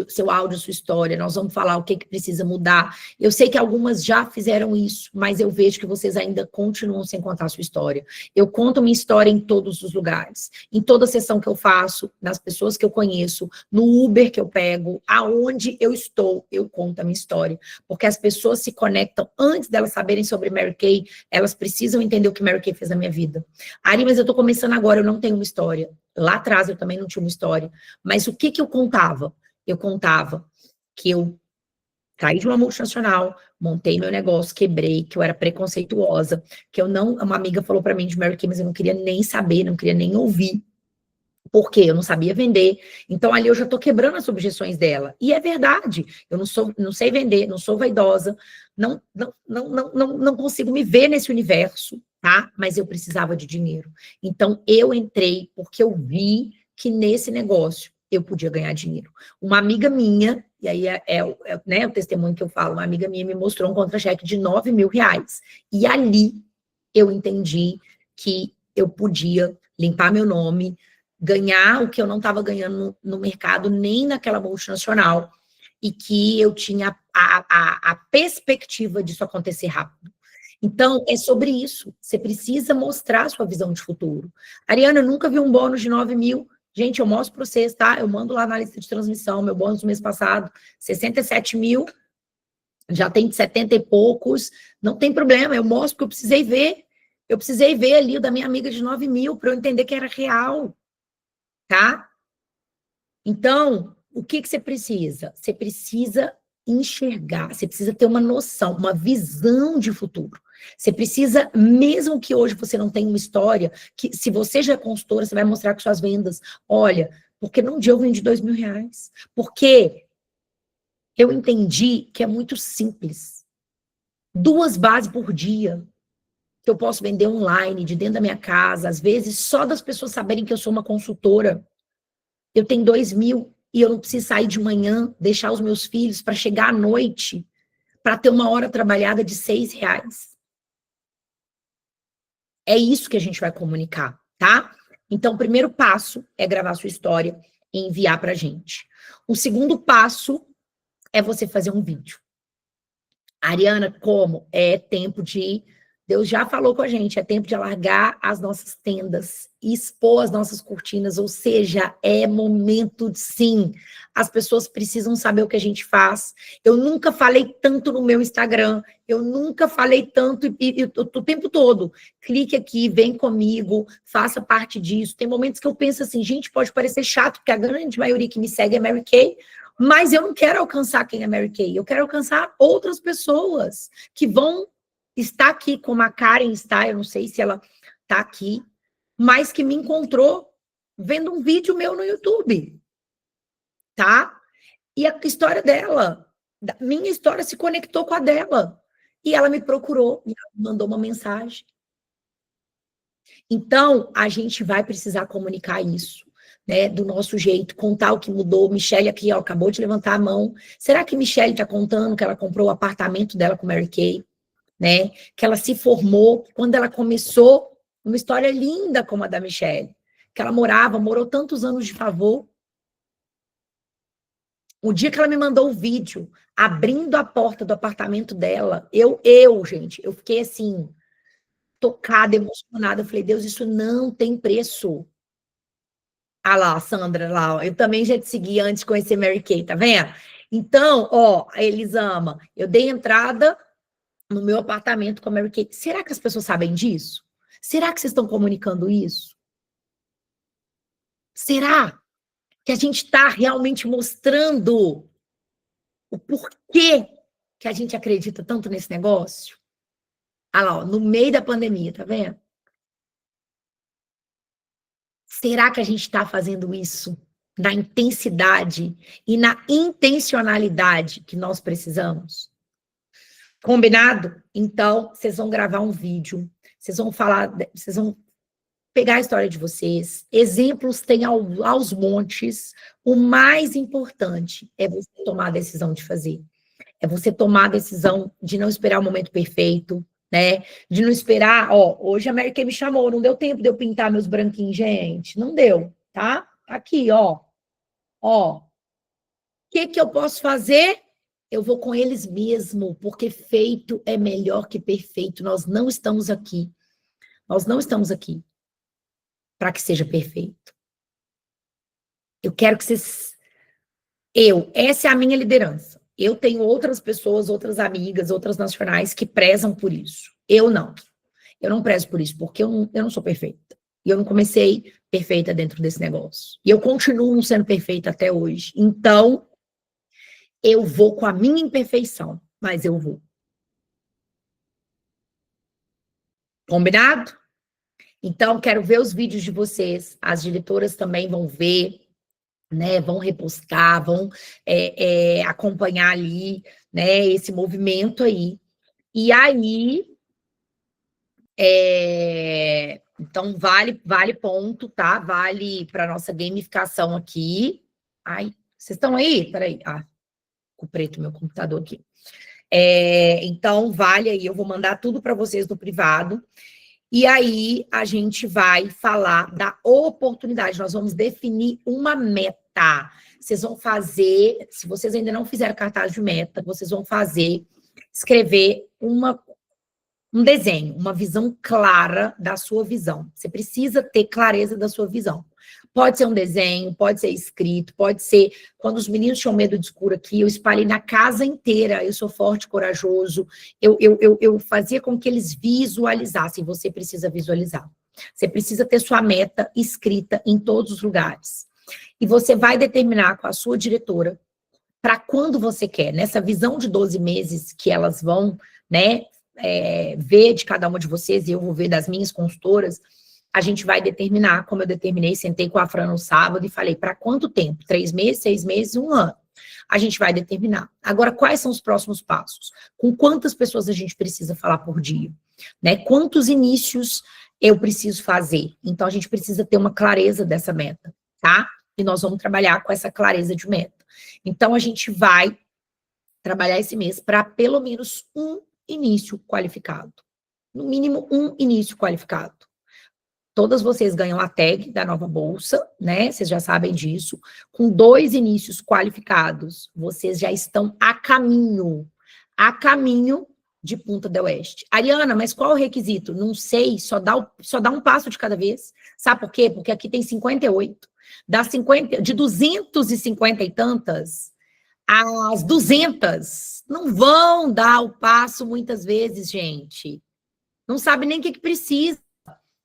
seu áudio, sua história, nós vamos falar o que precisa mudar. Eu sei que algumas já fizeram isso, mas eu vejo que vocês ainda continuam sem contar a sua história. Eu conto minha história em todos os lugares, em toda sessão que eu faço, nas pessoas que eu conheço, no Uber que eu pego, aonde eu estou, eu conto a minha história, porque as pessoas se conectam antes delas saberem sobre Mary Kay, elas precisam entender o que Mary Kay fez na minha vida. Ari, mas eu tô começando agora, eu não tenho uma história. Lá atrás eu também não tinha uma história, mas o que eu contava? Eu contava que eu caí de uma multinacional, montei meu negócio, quebrei, que eu era preconceituosa, que eu não... Uma amiga falou para mim de Mary Kay, mas eu não queria nem saber, não queria nem ouvir, porque eu não sabia vender. Então, ali eu já estou quebrando as objeções dela. E é verdade, eu não sei vender, não sou vaidosa, não consigo me ver nesse universo, tá? Mas eu precisava de dinheiro. Então, eu entrei porque eu vi que nesse negócio eu podia ganhar dinheiro. Uma amiga minha, e aí né, o testemunho que eu falo, uma amiga minha me mostrou um contra-cheque de R$9 mil. E ali eu entendi que eu podia limpar meu nome, ganhar o que eu não estava ganhando no mercado, nem naquela multinacional, e que eu tinha a perspectiva disso acontecer rápido. Então, é sobre isso. Você precisa mostrar a sua visão de futuro. Ariana, eu nunca vi um bônus de 9 mil. Gente, eu mostro para vocês, tá? Eu mando lá na lista de transmissão, meu bônus do mês passado, 67 mil, já tem 70 e poucos, não tem problema, eu mostro porque eu precisei ver. Eu precisei ver ali o da minha amiga de 9 mil para eu entender que era real, tá? Então, o que você precisa? Você precisa enxergar, você precisa ter uma noção, uma visão de futuro. Você precisa, mesmo que hoje você não tenha uma história, que se você já é consultora, você vai mostrar com suas vendas, olha, porque num dia eu vendi R$2 mil, porque eu entendi que é muito simples. 2 bases por dia, que eu posso vender online, de dentro da minha casa, às vezes, só das pessoas saberem que eu sou uma consultora. Eu tenho 2 mil e eu não preciso sair de manhã, deixar os meus filhos para chegar à noite, para ter uma hora trabalhada de R$6. É isso que a gente vai comunicar, tá? Então, o primeiro passo é gravar sua história e enviar para a gente. O segundo passo é você fazer um vídeo. Ariana, como? É tempo de... Deus já falou com a gente, é tempo de alargar as nossas tendas, expor as nossas cortinas, ou seja, é momento de, sim. As pessoas precisam saber o que a gente faz. Eu nunca falei tanto no meu Instagram, eu nunca falei tanto o tempo todo. Clique aqui, vem comigo, faça parte disso. Tem momentos que eu penso assim, gente, pode parecer chato, porque a grande maioria que me segue é Mary Kay, mas eu não quero alcançar quem é Mary Kay, eu quero alcançar outras pessoas que vão estar aqui, como a Karen está, eu não sei se ela está aqui, mas que me encontrou vendo um vídeo meu no YouTube, tá? E a história dela, minha história se conectou com a dela, e ela me procurou, e mandou uma mensagem. Então, a gente vai precisar comunicar isso, né, do nosso jeito, contar o que mudou. Michelle aqui, ó, acabou de levantar a mão. Será que Michelle está contando que ela comprou o apartamento dela com Mary Kay? Né? Que ela se formou, quando ela começou, uma história linda como a da Michelle, que ela morou tantos anos de favor. O dia que ela me mandou o vídeo, abrindo a porta do apartamento dela, gente, eu fiquei assim, tocada, emocionada. Eu falei, Deus, isso não tem preço. Ah lá, a Sandra, lá, ó. Eu também já te segui antes de conhecer Mary Kay, tá vendo? Então, ó, a Elisama, eu dei entrada no meu apartamento com a Mary Kay. Será que as pessoas sabem disso? Será que vocês estão comunicando isso? Será que a gente está realmente mostrando o porquê que a gente acredita tanto nesse negócio? Ah lá, ó, no meio da pandemia, tá vendo? Será que a gente está fazendo isso na intensidade e na intencionalidade que nós precisamos? Combinado? Então, vocês vão gravar um vídeo, vocês vão falar, vocês vão pegar a história de vocês, exemplos tem aos montes. O mais importante é você tomar a decisão de fazer. É você tomar a decisão de não esperar o momento perfeito, né? De não esperar, ó, hoje a Mary Kay me chamou, não deu tempo de eu pintar meus branquinhos, gente. Não deu, tá? Aqui, ó. Ó. O que eu posso fazer? Eu vou com eles mesmo, porque feito é melhor que perfeito. Nós não estamos aqui. Nós não estamos aqui para que seja perfeito. Eu quero que vocês... essa é a minha liderança. Eu tenho outras pessoas, outras amigas, outras nacionais que prezam por isso. Eu não. Eu não prezo por isso, porque eu não sou perfeita. E eu não comecei perfeita dentro desse negócio. E eu continuo não sendo perfeita até hoje. Então, eu vou com a minha imperfeição, mas eu vou. Combinado? Então, quero ver os vídeos de vocês. As diretoras também vão ver, né? Vão repostar, vão acompanhar ali, né? Esse movimento aí. E aí, então, vale ponto, tá? Vale para nossa gamificação aqui. Ai, vocês estão aí? Peraí. Ah, com o preto meu computador aqui. Então, vale aí, eu vou mandar tudo para vocês no privado. E aí, a gente vai falar da oportunidade. Nós vamos definir uma meta. Vocês vão fazer, se vocês ainda não fizeram cartaz de meta, vocês vão escrever um desenho, uma visão clara da sua visão. Você precisa ter clareza da sua visão. Pode ser um desenho, pode ser escrito, pode ser... Quando os meninos tinham medo de escuro aqui, eu espalhei na casa inteira. Eu sou forte, corajoso. Eu fazia com que eles visualizassem. Você precisa visualizar. Você precisa ter sua meta escrita em todos os lugares. E você vai determinar com a sua diretora para quando você quer. Nessa visão de 12 meses que elas vão, né, ver de cada uma de vocês, e eu vou ver das minhas consultoras, a gente vai determinar, como eu determinei, sentei com a Fran no sábado e falei, para quanto tempo? 3 meses, 6 meses, 1 ano? A gente vai determinar. Agora, quais são os próximos passos? Com quantas pessoas a gente precisa falar por dia? Né? Quantos inícios eu preciso fazer? Então, a gente precisa ter uma clareza dessa meta, tá? E nós vamos trabalhar com essa clareza de meta. Então, a gente vai trabalhar esse mês para pelo menos um início qualificado. No mínimo, um início qualificado. Todas vocês ganham a tag da nova bolsa, né? Vocês já sabem disso. Com 2 inícios qualificados, vocês já estão a caminho de Punta del Oeste. Ariana, mas qual o requisito? Não sei, só dá um passo de cada vez. Sabe por quê? Porque aqui tem 58. De 250 e tantas, as 200 não vão dar o passo muitas vezes, gente. Não sabe nem o que precisa.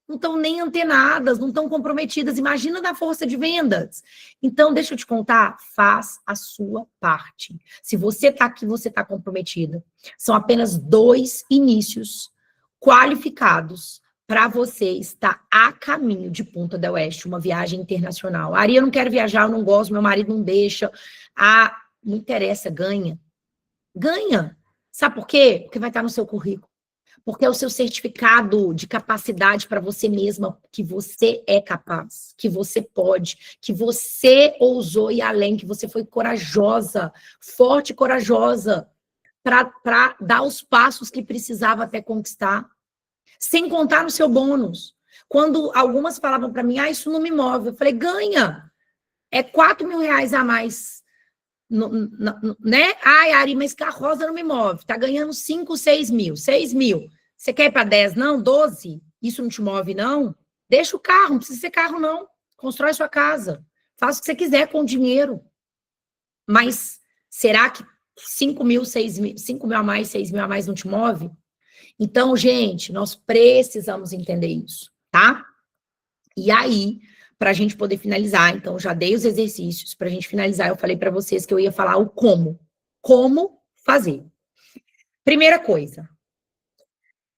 Não estão nem antenadas, não estão comprometidas. Imagina da força de vendas. Então, deixa eu te contar, faz a sua parte. Se você está aqui, você está comprometida. São apenas 2 inícios qualificados para você estar a caminho de Punta del Oeste, uma viagem internacional. Ari, eu não quero viajar, eu não gosto, meu marido não deixa. Ah, não interessa, ganha. Ganha. Sabe por quê? Porque vai estar no seu currículo. Porque é o seu certificado de capacidade para você mesma, que você é capaz, que você pode, que você ousou ir além, que você foi corajosa, forte e corajosa, para dar os passos que precisava até conquistar, sem contar no seu bônus. Quando algumas falavam para mim, isso não me move, eu falei, ganha, é R$4.000 a mais, né? Ai, Ari, mas que a Rosa não me move, tá ganhando 5, 6 mil, 6 mil. Você quer ir para 10, não? 12? Isso não te move, não? Deixa o carro, não precisa ser carro, não. Constrói sua casa. Faça o que você quiser com o dinheiro. Mas será que 5 mil, 6 mil, 5 mil a mais, 6 mil a mais não te move? Então, gente, nós precisamos entender isso, tá? E aí, para a gente poder finalizar, então, já dei os exercícios. Para a gente finalizar, eu falei para vocês que eu ia falar o como. Como fazer. Primeira coisa,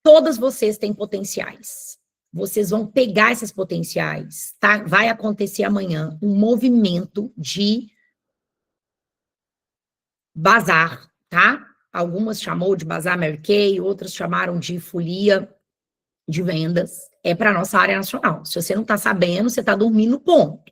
todas vocês têm potenciais. Vocês vão pegar esses potenciais, tá? Vai acontecer amanhã um movimento de bazar, tá? Algumas chamou de bazar Mary Kay, outras chamaram de folia de vendas. É para a nossa área nacional. Se você não está sabendo, você está dormindo, ponto.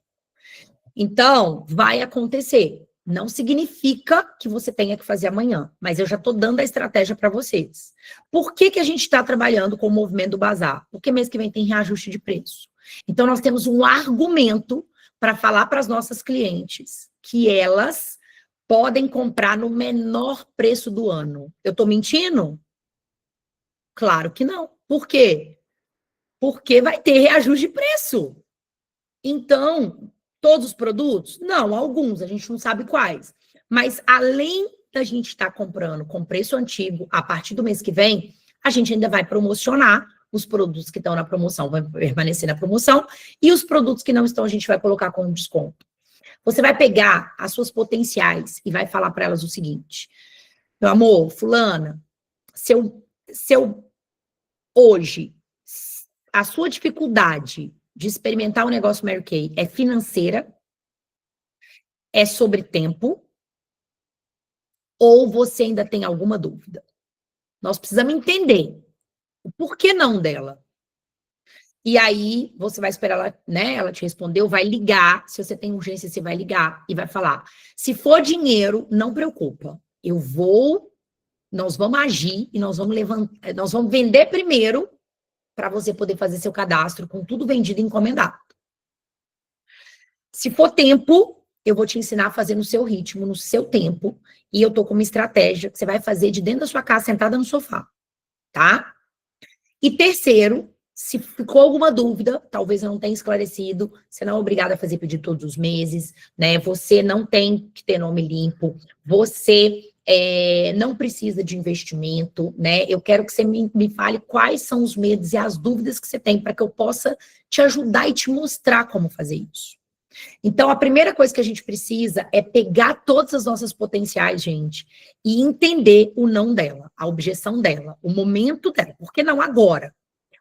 Então, vai acontecer. Não significa que você tenha que fazer amanhã, mas eu já estou dando a estratégia para vocês. Por que a gente está trabalhando com o movimento do bazar? Porque mês que vem tem reajuste de preço. Então, nós temos um argumento para falar para as nossas clientes que elas podem comprar no menor preço do ano. Eu estou mentindo? Claro que não. Por quê? Porque vai ter reajuste de preço. Então, todos os produtos? Não, alguns, a gente não sabe quais. Mas além da gente estar comprando com preço antigo, a partir do mês que vem, a gente ainda vai promocionar os produtos que estão na promoção, vai permanecer na promoção, e os produtos que não estão, a gente vai colocar com desconto. Você vai pegar as suas potenciais e vai falar para elas o seguinte: meu amor, fulana, se eu hoje, a sua dificuldade de experimentar o negócio Mary Kay é financeira, é sobre tempo, ou você ainda tem alguma dúvida? Nós precisamos entender o porquê não dela. E aí, você vai esperar ela, né? Ela te respondeu, vai ligar. Se você tem urgência, você vai ligar e vai falar. Se for dinheiro, não preocupa. Nós vamos agir e nós vamos vender primeiro para você poder fazer seu cadastro com tudo vendido e encomendado. Se for tempo, eu vou te ensinar a fazer no seu ritmo, no seu tempo, e eu tô com uma estratégia que você vai fazer de dentro da sua casa, sentada no sofá, tá? E terceiro, se ficou alguma dúvida, talvez eu não tenha esclarecido, você não é obrigada a fazer pedido todos os meses, né? Você não tem que ter nome limpo, você não precisa de investimento, né? Eu quero que você me fale quais são os medos e as dúvidas que você tem para que eu possa te ajudar e te mostrar como fazer isso. Então, a primeira coisa que a gente precisa é pegar todas as nossas potenciais, gente, e entender o não dela, a objeção dela, o momento dela. Por que não agora?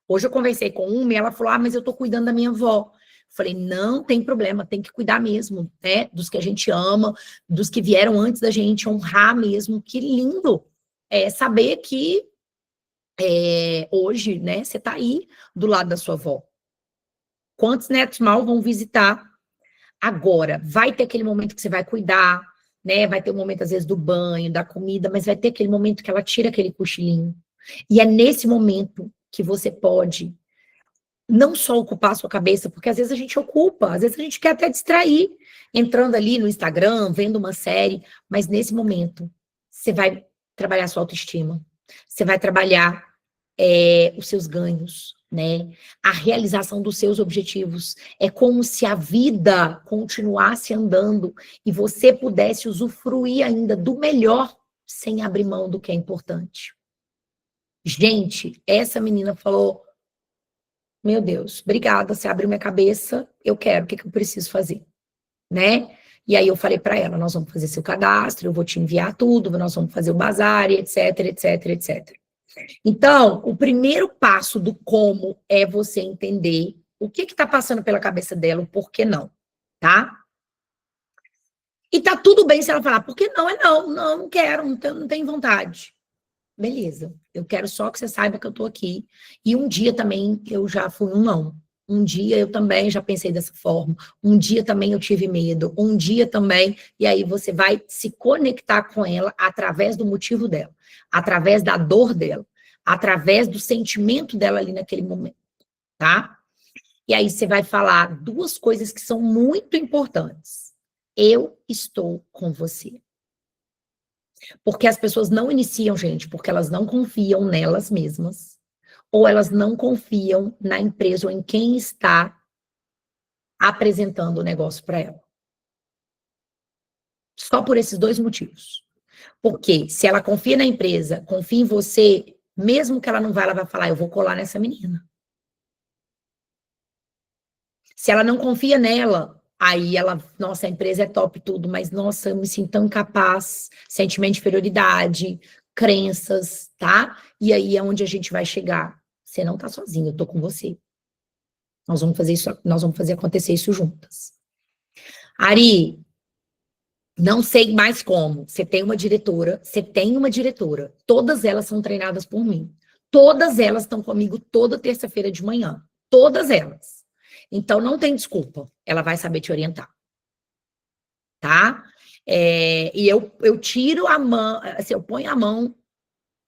Hoje eu conversei com uma e ela falou, mas eu tô cuidando da minha avó. Falei, não tem problema, tem que cuidar mesmo, né? Dos que a gente ama, dos que vieram antes da gente, honrar mesmo. Que lindo saber que hoje, né, você tá aí do lado da sua avó. Quantos netos mal vão visitar? Agora, vai ter aquele momento que você vai cuidar, né? Vai ter o momento, às vezes, do banho, da comida, mas vai ter aquele momento que ela tira aquele cochilinho. E é nesse momento que você pode não só ocupar a sua cabeça, porque às vezes a gente ocupa, às vezes a gente quer até distrair, entrando ali no Instagram, vendo uma série, mas nesse momento você vai trabalhar a sua autoestima, você vai trabalhar os seus ganhos, né? A realização dos seus objetivos. É como se a vida continuasse andando e você pudesse usufruir ainda do melhor sem abrir mão do que é importante. Gente, essa menina falou, meu Deus, obrigada, você abriu minha cabeça, eu quero, o que eu preciso fazer, né? E aí eu falei para ela, nós vamos fazer seu cadastro, eu vou te enviar tudo, nós vamos fazer o bazar, etc, etc, etc. Então, o primeiro passo do como é você entender o que está passando pela cabeça dela, o porquê não, tá? E tá tudo bem se ela falar, por que não é não, não quero, não tenho vontade. Beleza, eu quero só que você saiba que eu tô aqui. E um dia também eu já fui um não. Um dia eu também já pensei dessa forma. Um dia também eu tive medo. Um dia também. E aí você vai se conectar com ela através do motivo dela, através da dor dela, através do sentimento dela ali naquele momento, tá? E aí você vai falar duas coisas que são muito importantes. Eu estou com você. Porque as pessoas não iniciam, gente, porque elas não confiam nelas mesmas. ou elas não confiam na empresa ou em quem está apresentando o negócio para ela. Só por esses dois motivos. Porque se ela confia na empresa, confia em você, mesmo que ela não vá, ela vai falar, eu vou colar nessa menina. Se ela não confia nela, aí ela, nossa, a empresa é top tudo, mas nossa, eu me sinto tão incapaz, sentimento de inferioridade, crenças, tá? E aí é onde a gente vai chegar. Você não tá sozinho, eu tô com você. Nós vamos fazer isso, nós vamos fazer acontecer isso juntas. Ari, não sei mais como. Você tem uma diretora, todas elas são treinadas por mim. Todas elas estão comigo toda terça-feira de manhã. Todas elas. Então, não tem desculpa. Ela vai saber te orientar. Tá? E eu tiro a mão, assim, eu ponho a mão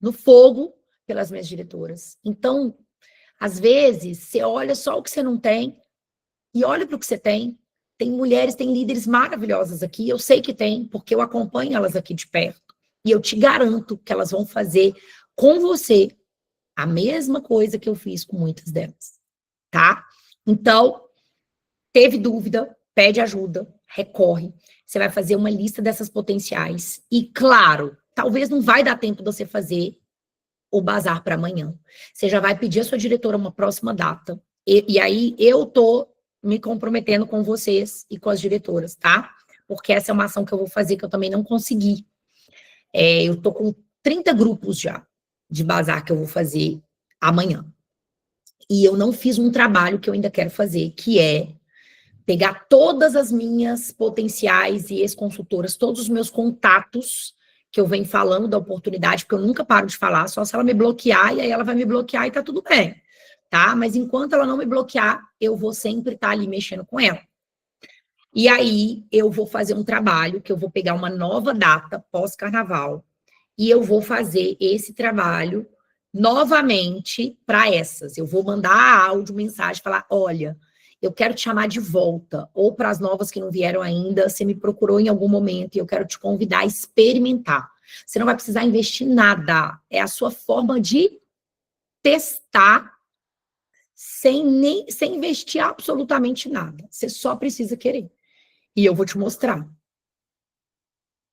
no fogo pelas minhas diretoras. Então, às vezes, você olha só o que você não tem e olha para o que você tem. Tem mulheres, tem líderes maravilhosas aqui, eu sei que tem, porque eu acompanho elas aqui de perto. E eu te garanto que elas vão fazer com você a mesma coisa que eu fiz com muitas delas, tá? Então, teve dúvida, pede ajuda, recorre. Você vai fazer uma lista dessas potenciais. E, claro, talvez não vai dar tempo de você fazer o bazar para amanhã. Você já vai pedir à sua diretora uma próxima data. E aí, eu tô me comprometendo com vocês e com as diretoras, tá? Porque essa é uma ação que eu vou fazer que eu também não consegui. Eu tô com 30 grupos já de bazar que eu vou fazer amanhã. E eu não fiz um trabalho que eu ainda quero fazer, que é pegar todas as minhas potenciais e ex-consultoras, todos os meus contatos que eu venho falando da oportunidade, porque eu nunca paro de falar, só se ela me bloquear, e aí ela vai me bloquear e tá tudo bem. Tá? Mas enquanto ela não me bloquear, eu vou sempre estar ali mexendo com ela. E aí, eu vou fazer um trabalho, que eu vou pegar uma nova data pós-carnaval, e eu vou fazer esse trabalho novamente para essas. Eu vou mandar áudio, mensagem, falar, olha, eu quero te chamar de volta, ou para as novas que não vieram ainda, você me procurou em algum momento, e eu quero te convidar a experimentar. Você não vai precisar investir nada, é a sua forma de testar sem investir absolutamente nada. Você só precisa querer. E eu vou te mostrar.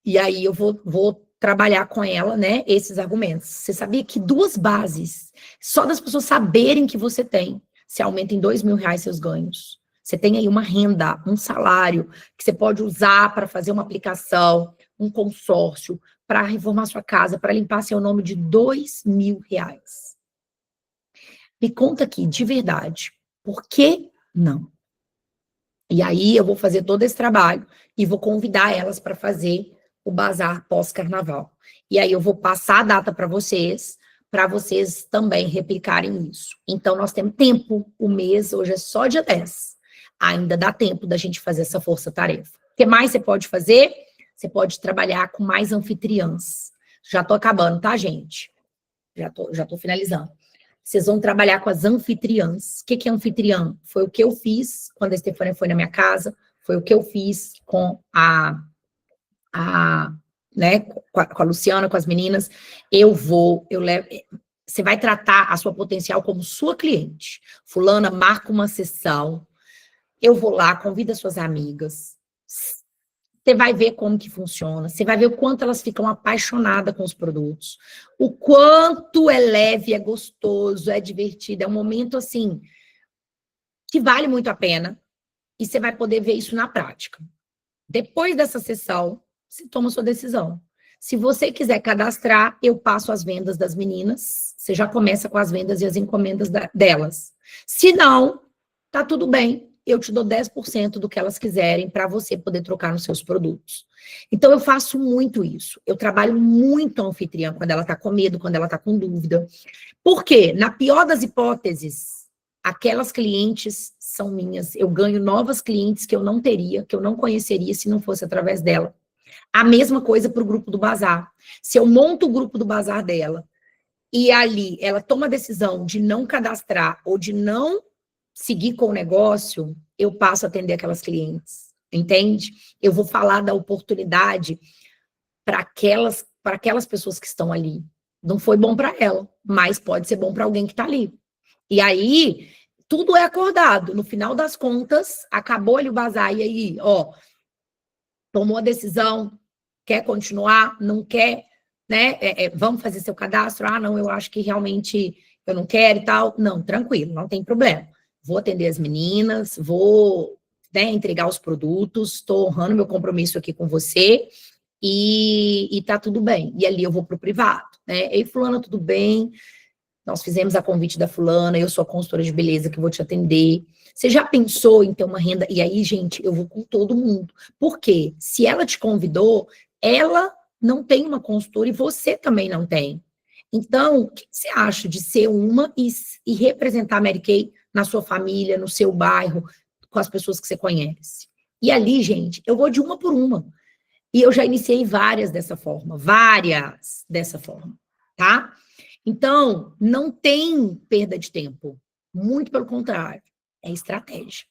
E aí eu vou trabalhar com ela, né, esses argumentos. Você sabia que 2 bases, só das pessoas saberem que você tem, se aumenta em R$2.000 seus ganhos. Você tem aí uma renda, um salário, que você pode usar para fazer uma aplicação, um consórcio, para reformar sua casa, para limpar seu nome de R$2.000. Me conta aqui, de verdade, por que não? E aí eu vou fazer todo esse trabalho e vou convidar elas para fazer o bazar pós-carnaval. E aí eu vou passar a data para vocês também replicarem isso. Então nós temos tempo, o mês hoje é só dia 10. Ainda dá tempo da gente fazer essa força-tarefa. O que mais você pode fazer? Você pode trabalhar com mais anfitriãs. Já tô acabando, tá, gente? Já tô finalizando. Vocês vão trabalhar com as anfitriãs. O que é anfitriã? Foi o que eu fiz quando a Estefânia foi na minha casa, foi o que eu fiz com né, com a Luciana, com as meninas. Eu levo. Você vai tratar a sua potencial como sua cliente. Fulana, marca uma sessão. Eu vou lá, convida suas amigas. Você vai ver como que funciona, você vai ver o quanto elas ficam apaixonadas com os produtos, o quanto é leve, é gostoso, é divertido, é um momento, assim, que vale muito a pena, e você vai poder ver isso na prática. Depois dessa sessão, você toma sua decisão. Se você quiser cadastrar, eu passo as vendas das meninas, você já começa com as vendas e as encomendas delas. Se não, tá tudo bem. Eu te dou 10% do que elas quiserem para você poder trocar nos seus produtos. Então, eu faço muito isso. Eu trabalho muito a anfitriã quando ela está com medo, quando ela está com dúvida. Por quê? Na pior das hipóteses, aquelas clientes são minhas. Eu ganho novas clientes que eu não teria, que eu não conheceria se não fosse através dela. A mesma coisa para o grupo do bazar. Se eu monto o grupo do bazar dela e ali ela toma a decisão de não cadastrar ou de não seguir com o negócio, eu passo a atender aquelas clientes, entende? Eu vou falar da oportunidade para aquelas pessoas que estão ali. Não foi bom para ela, mas pode ser bom para alguém que está ali. E aí, tudo é acordado. No final das contas, acabou ele o bazar. E aí, ó, tomou a decisão, quer continuar, não quer, né? Vamos fazer seu cadastro? Ah, não, eu acho que realmente eu não quero e tal. Não, tranquilo, não tem problema. Vou atender as meninas, vou, né, entregar os produtos, estou honrando meu compromisso aqui com você e tá tudo bem. E ali eu vou pro privado, né? Ei, fulana, tudo bem? Nós fizemos a convite da fulana, eu sou a consultora de beleza que vou te atender. Você já pensou em ter uma renda? E aí, gente, eu vou com todo mundo. Por quê? Se ela te convidou, ela não tem uma consultora e você também não tem. Então, o que você acha de ser uma e representar a Mary Kay na sua família, no seu bairro, com as pessoas que você conhece? E ali, gente, eu vou de uma por uma. E eu já iniciei várias dessa forma, tá? Então, não tem perda de tempo. Muito pelo contrário, é estratégia.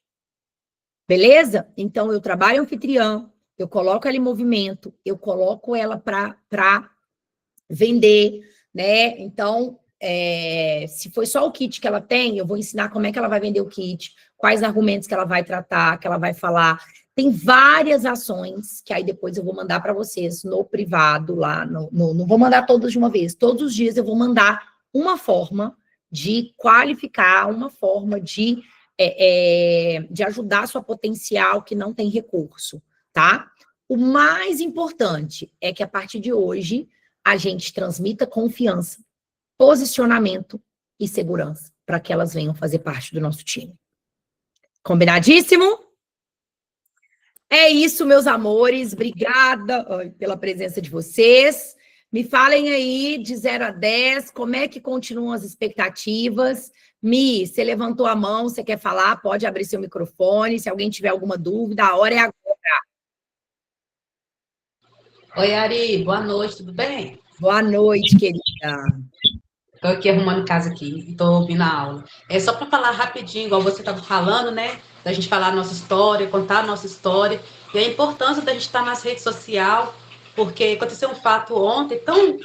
Beleza? Então, eu trabalho anfitriã, eu coloco ela em movimento, eu coloco ela para vender, né? Então, se foi só o kit que ela tem, eu vou ensinar como é que ela vai vender o kit, quais argumentos que ela vai tratar, que ela vai falar. Tem várias ações que aí depois eu vou mandar para vocês no privado, lá, não vou mandar todas de uma vez. Todos os dias eu vou mandar uma forma de qualificar, uma forma de ajudar a sua potencial que não tem recurso, tá? O mais importante é que a partir de hoje a gente transmita confiança, posicionamento e segurança para que elas venham fazer parte do nosso time. Combinadíssimo? É isso, meus amores. Obrigada pela presença de vocês. Me falem aí, de 0 a 10, como é que continuam as expectativas? Mi, você levantou a mão, você quer falar? Pode abrir seu microfone. Se alguém tiver alguma dúvida, a hora é agora. Oi, Ari, boa noite, tudo bem? Boa noite, querida. Estou aqui arrumando casa aqui e estou ouvindo a aula. É só para falar rapidinho, igual você estava falando, né? Da gente falar a nossa história, contar a nossa história. E a importância da gente estar nas redes sociais, porque aconteceu um fato ontem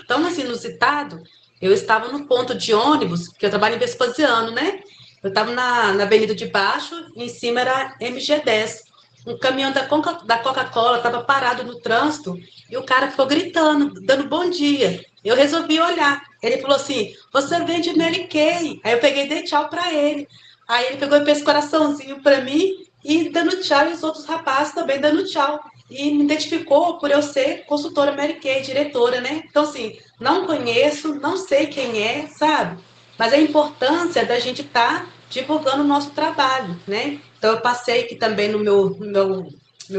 tão assim, inusitado. Eu estava no ponto de ônibus, que eu trabalho em Vespasiano, né? Eu estava na Avenida de Baixo, e em cima era MG10. Um caminhão da Coca-Cola estava parado no trânsito e o cara ficou gritando, dando bom dia. Eu resolvi olhar. Ele falou assim: você vende Mary Kay. Aí eu peguei e dei tchau para ele. Aí ele pegou e fez coraçãozinho para mim e dando tchau, e os outros rapazes também dando tchau. E me identificou por eu ser consultora Mary Kay, diretora, né? Então, assim, não conheço, não sei quem é, sabe? Mas a importância da gente estar divulgando o nosso trabalho, né? Então, eu passei aqui também no meu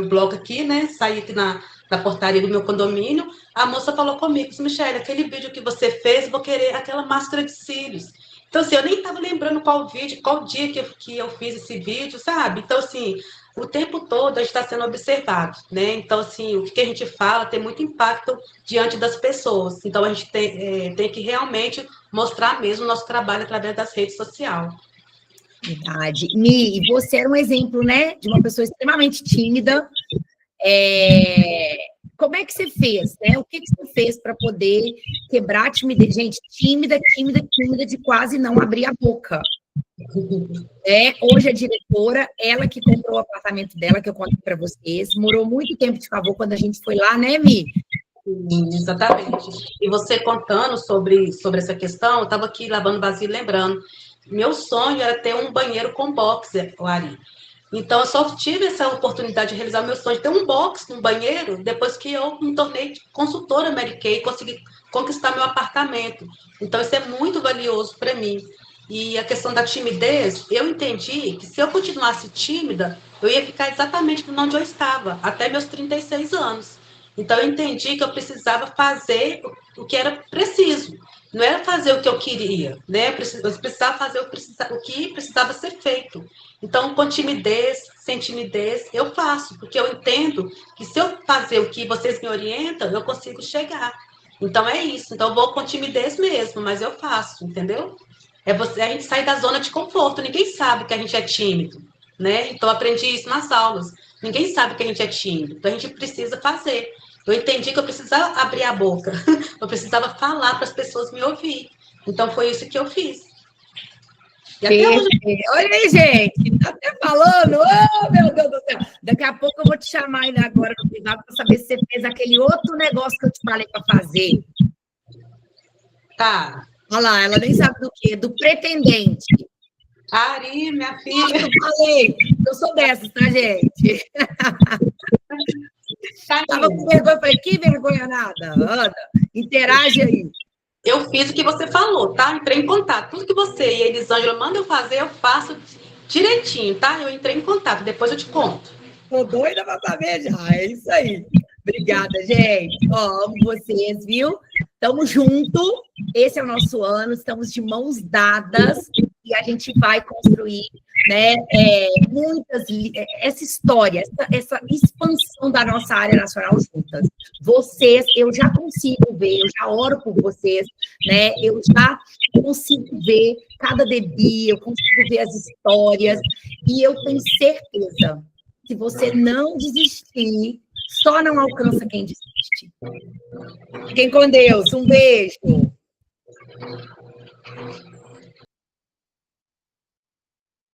blog aqui, né? Saí aqui na portaria do meu condomínio. A moça falou comigo: Michele, aquele vídeo que você fez, vou querer aquela máscara de cílios. Então, assim, eu nem estava lembrando qual vídeo, qual dia que eu fiz esse vídeo, sabe? Então, assim, o tempo todo a gente está sendo observado, né? Então, assim, o que a gente fala tem muito impacto diante das pessoas. Então, a gente tem que realmente mostrar mesmo o nosso trabalho através das redes sociais. Verdade. Mi, e você era um exemplo, né, de uma pessoa extremamente tímida. Como é que você fez, né? O que você fez para poder quebrar a timidez? Gente, tímida de quase não abrir a boca. Hoje a diretora, ela que comprou o apartamento dela, que eu contei para vocês, morou muito tempo de favor quando a gente foi lá, né, Mi? Exatamente. E você contando sobre essa questão, eu estava aqui lavando vasilha lembrando. Meu sonho era ter um banheiro com boxer, Ari. Então, eu só tive essa oportunidade de realizar o meu sonho de ter um box no banheiro depois que eu me tornei consultora Mary Kay e consegui conquistar meu apartamento. Então, isso é muito valioso para mim. E a questão da timidez, eu entendi que se eu continuasse tímida, eu ia ficar exatamente onde eu estava, até meus 36 anos. Então, eu entendi que eu precisava fazer o que era preciso. Não era fazer o que eu queria, né? Eu precisava fazer o que precisava ser feito. Então, com timidez, sem timidez, eu faço, porque eu entendo que se eu fazer o que vocês me orientam, eu consigo chegar. Então, é isso. Então, eu vou com timidez mesmo, mas eu faço, entendeu? A gente sair da zona de conforto. Ninguém sabe que a gente é tímido, né? Então, eu aprendi isso nas aulas. Ninguém sabe que a gente é tímido. Então, a gente precisa fazer. Eu entendi que eu precisava abrir a boca. Eu precisava falar para as pessoas me ouvir. Então, foi isso que eu fiz. E até hoje, Olha aí, gente, tá até falando, oh, meu Deus do céu. Daqui a pouco eu vou te chamar ainda agora no privado para saber se você fez aquele outro negócio que eu te falei para fazer. tá. Olha lá, ela nem sabe do que, do pretendente. Ari, minha filha. Eu falei, eu sou dessas, tá, gente? Tava com vergonha, eu falei, que vergonha nada, Ana, interage aí. Eu fiz o que você falou, tá? Entrei em contato. Tudo que você e a Elisângela mandam eu fazer, eu faço direitinho, tá? Eu entrei em contato, depois eu te conto. Tô doida pra saber já, é isso aí. Obrigada, gente. Ó, amo vocês, viu? Tamo junto. Esse é o nosso ano, estamos de mãos dadas e a gente vai construir, né, essa história, essa expansão da nossa área nacional juntas. Vocês, eu já consigo ver, eu já oro por vocês, né? Eu já consigo ver cada DEBI, eu consigo ver as histórias e eu tenho certeza, se você não desistir, só não alcança quem desiste. Fiquem com Deus. Um beijo.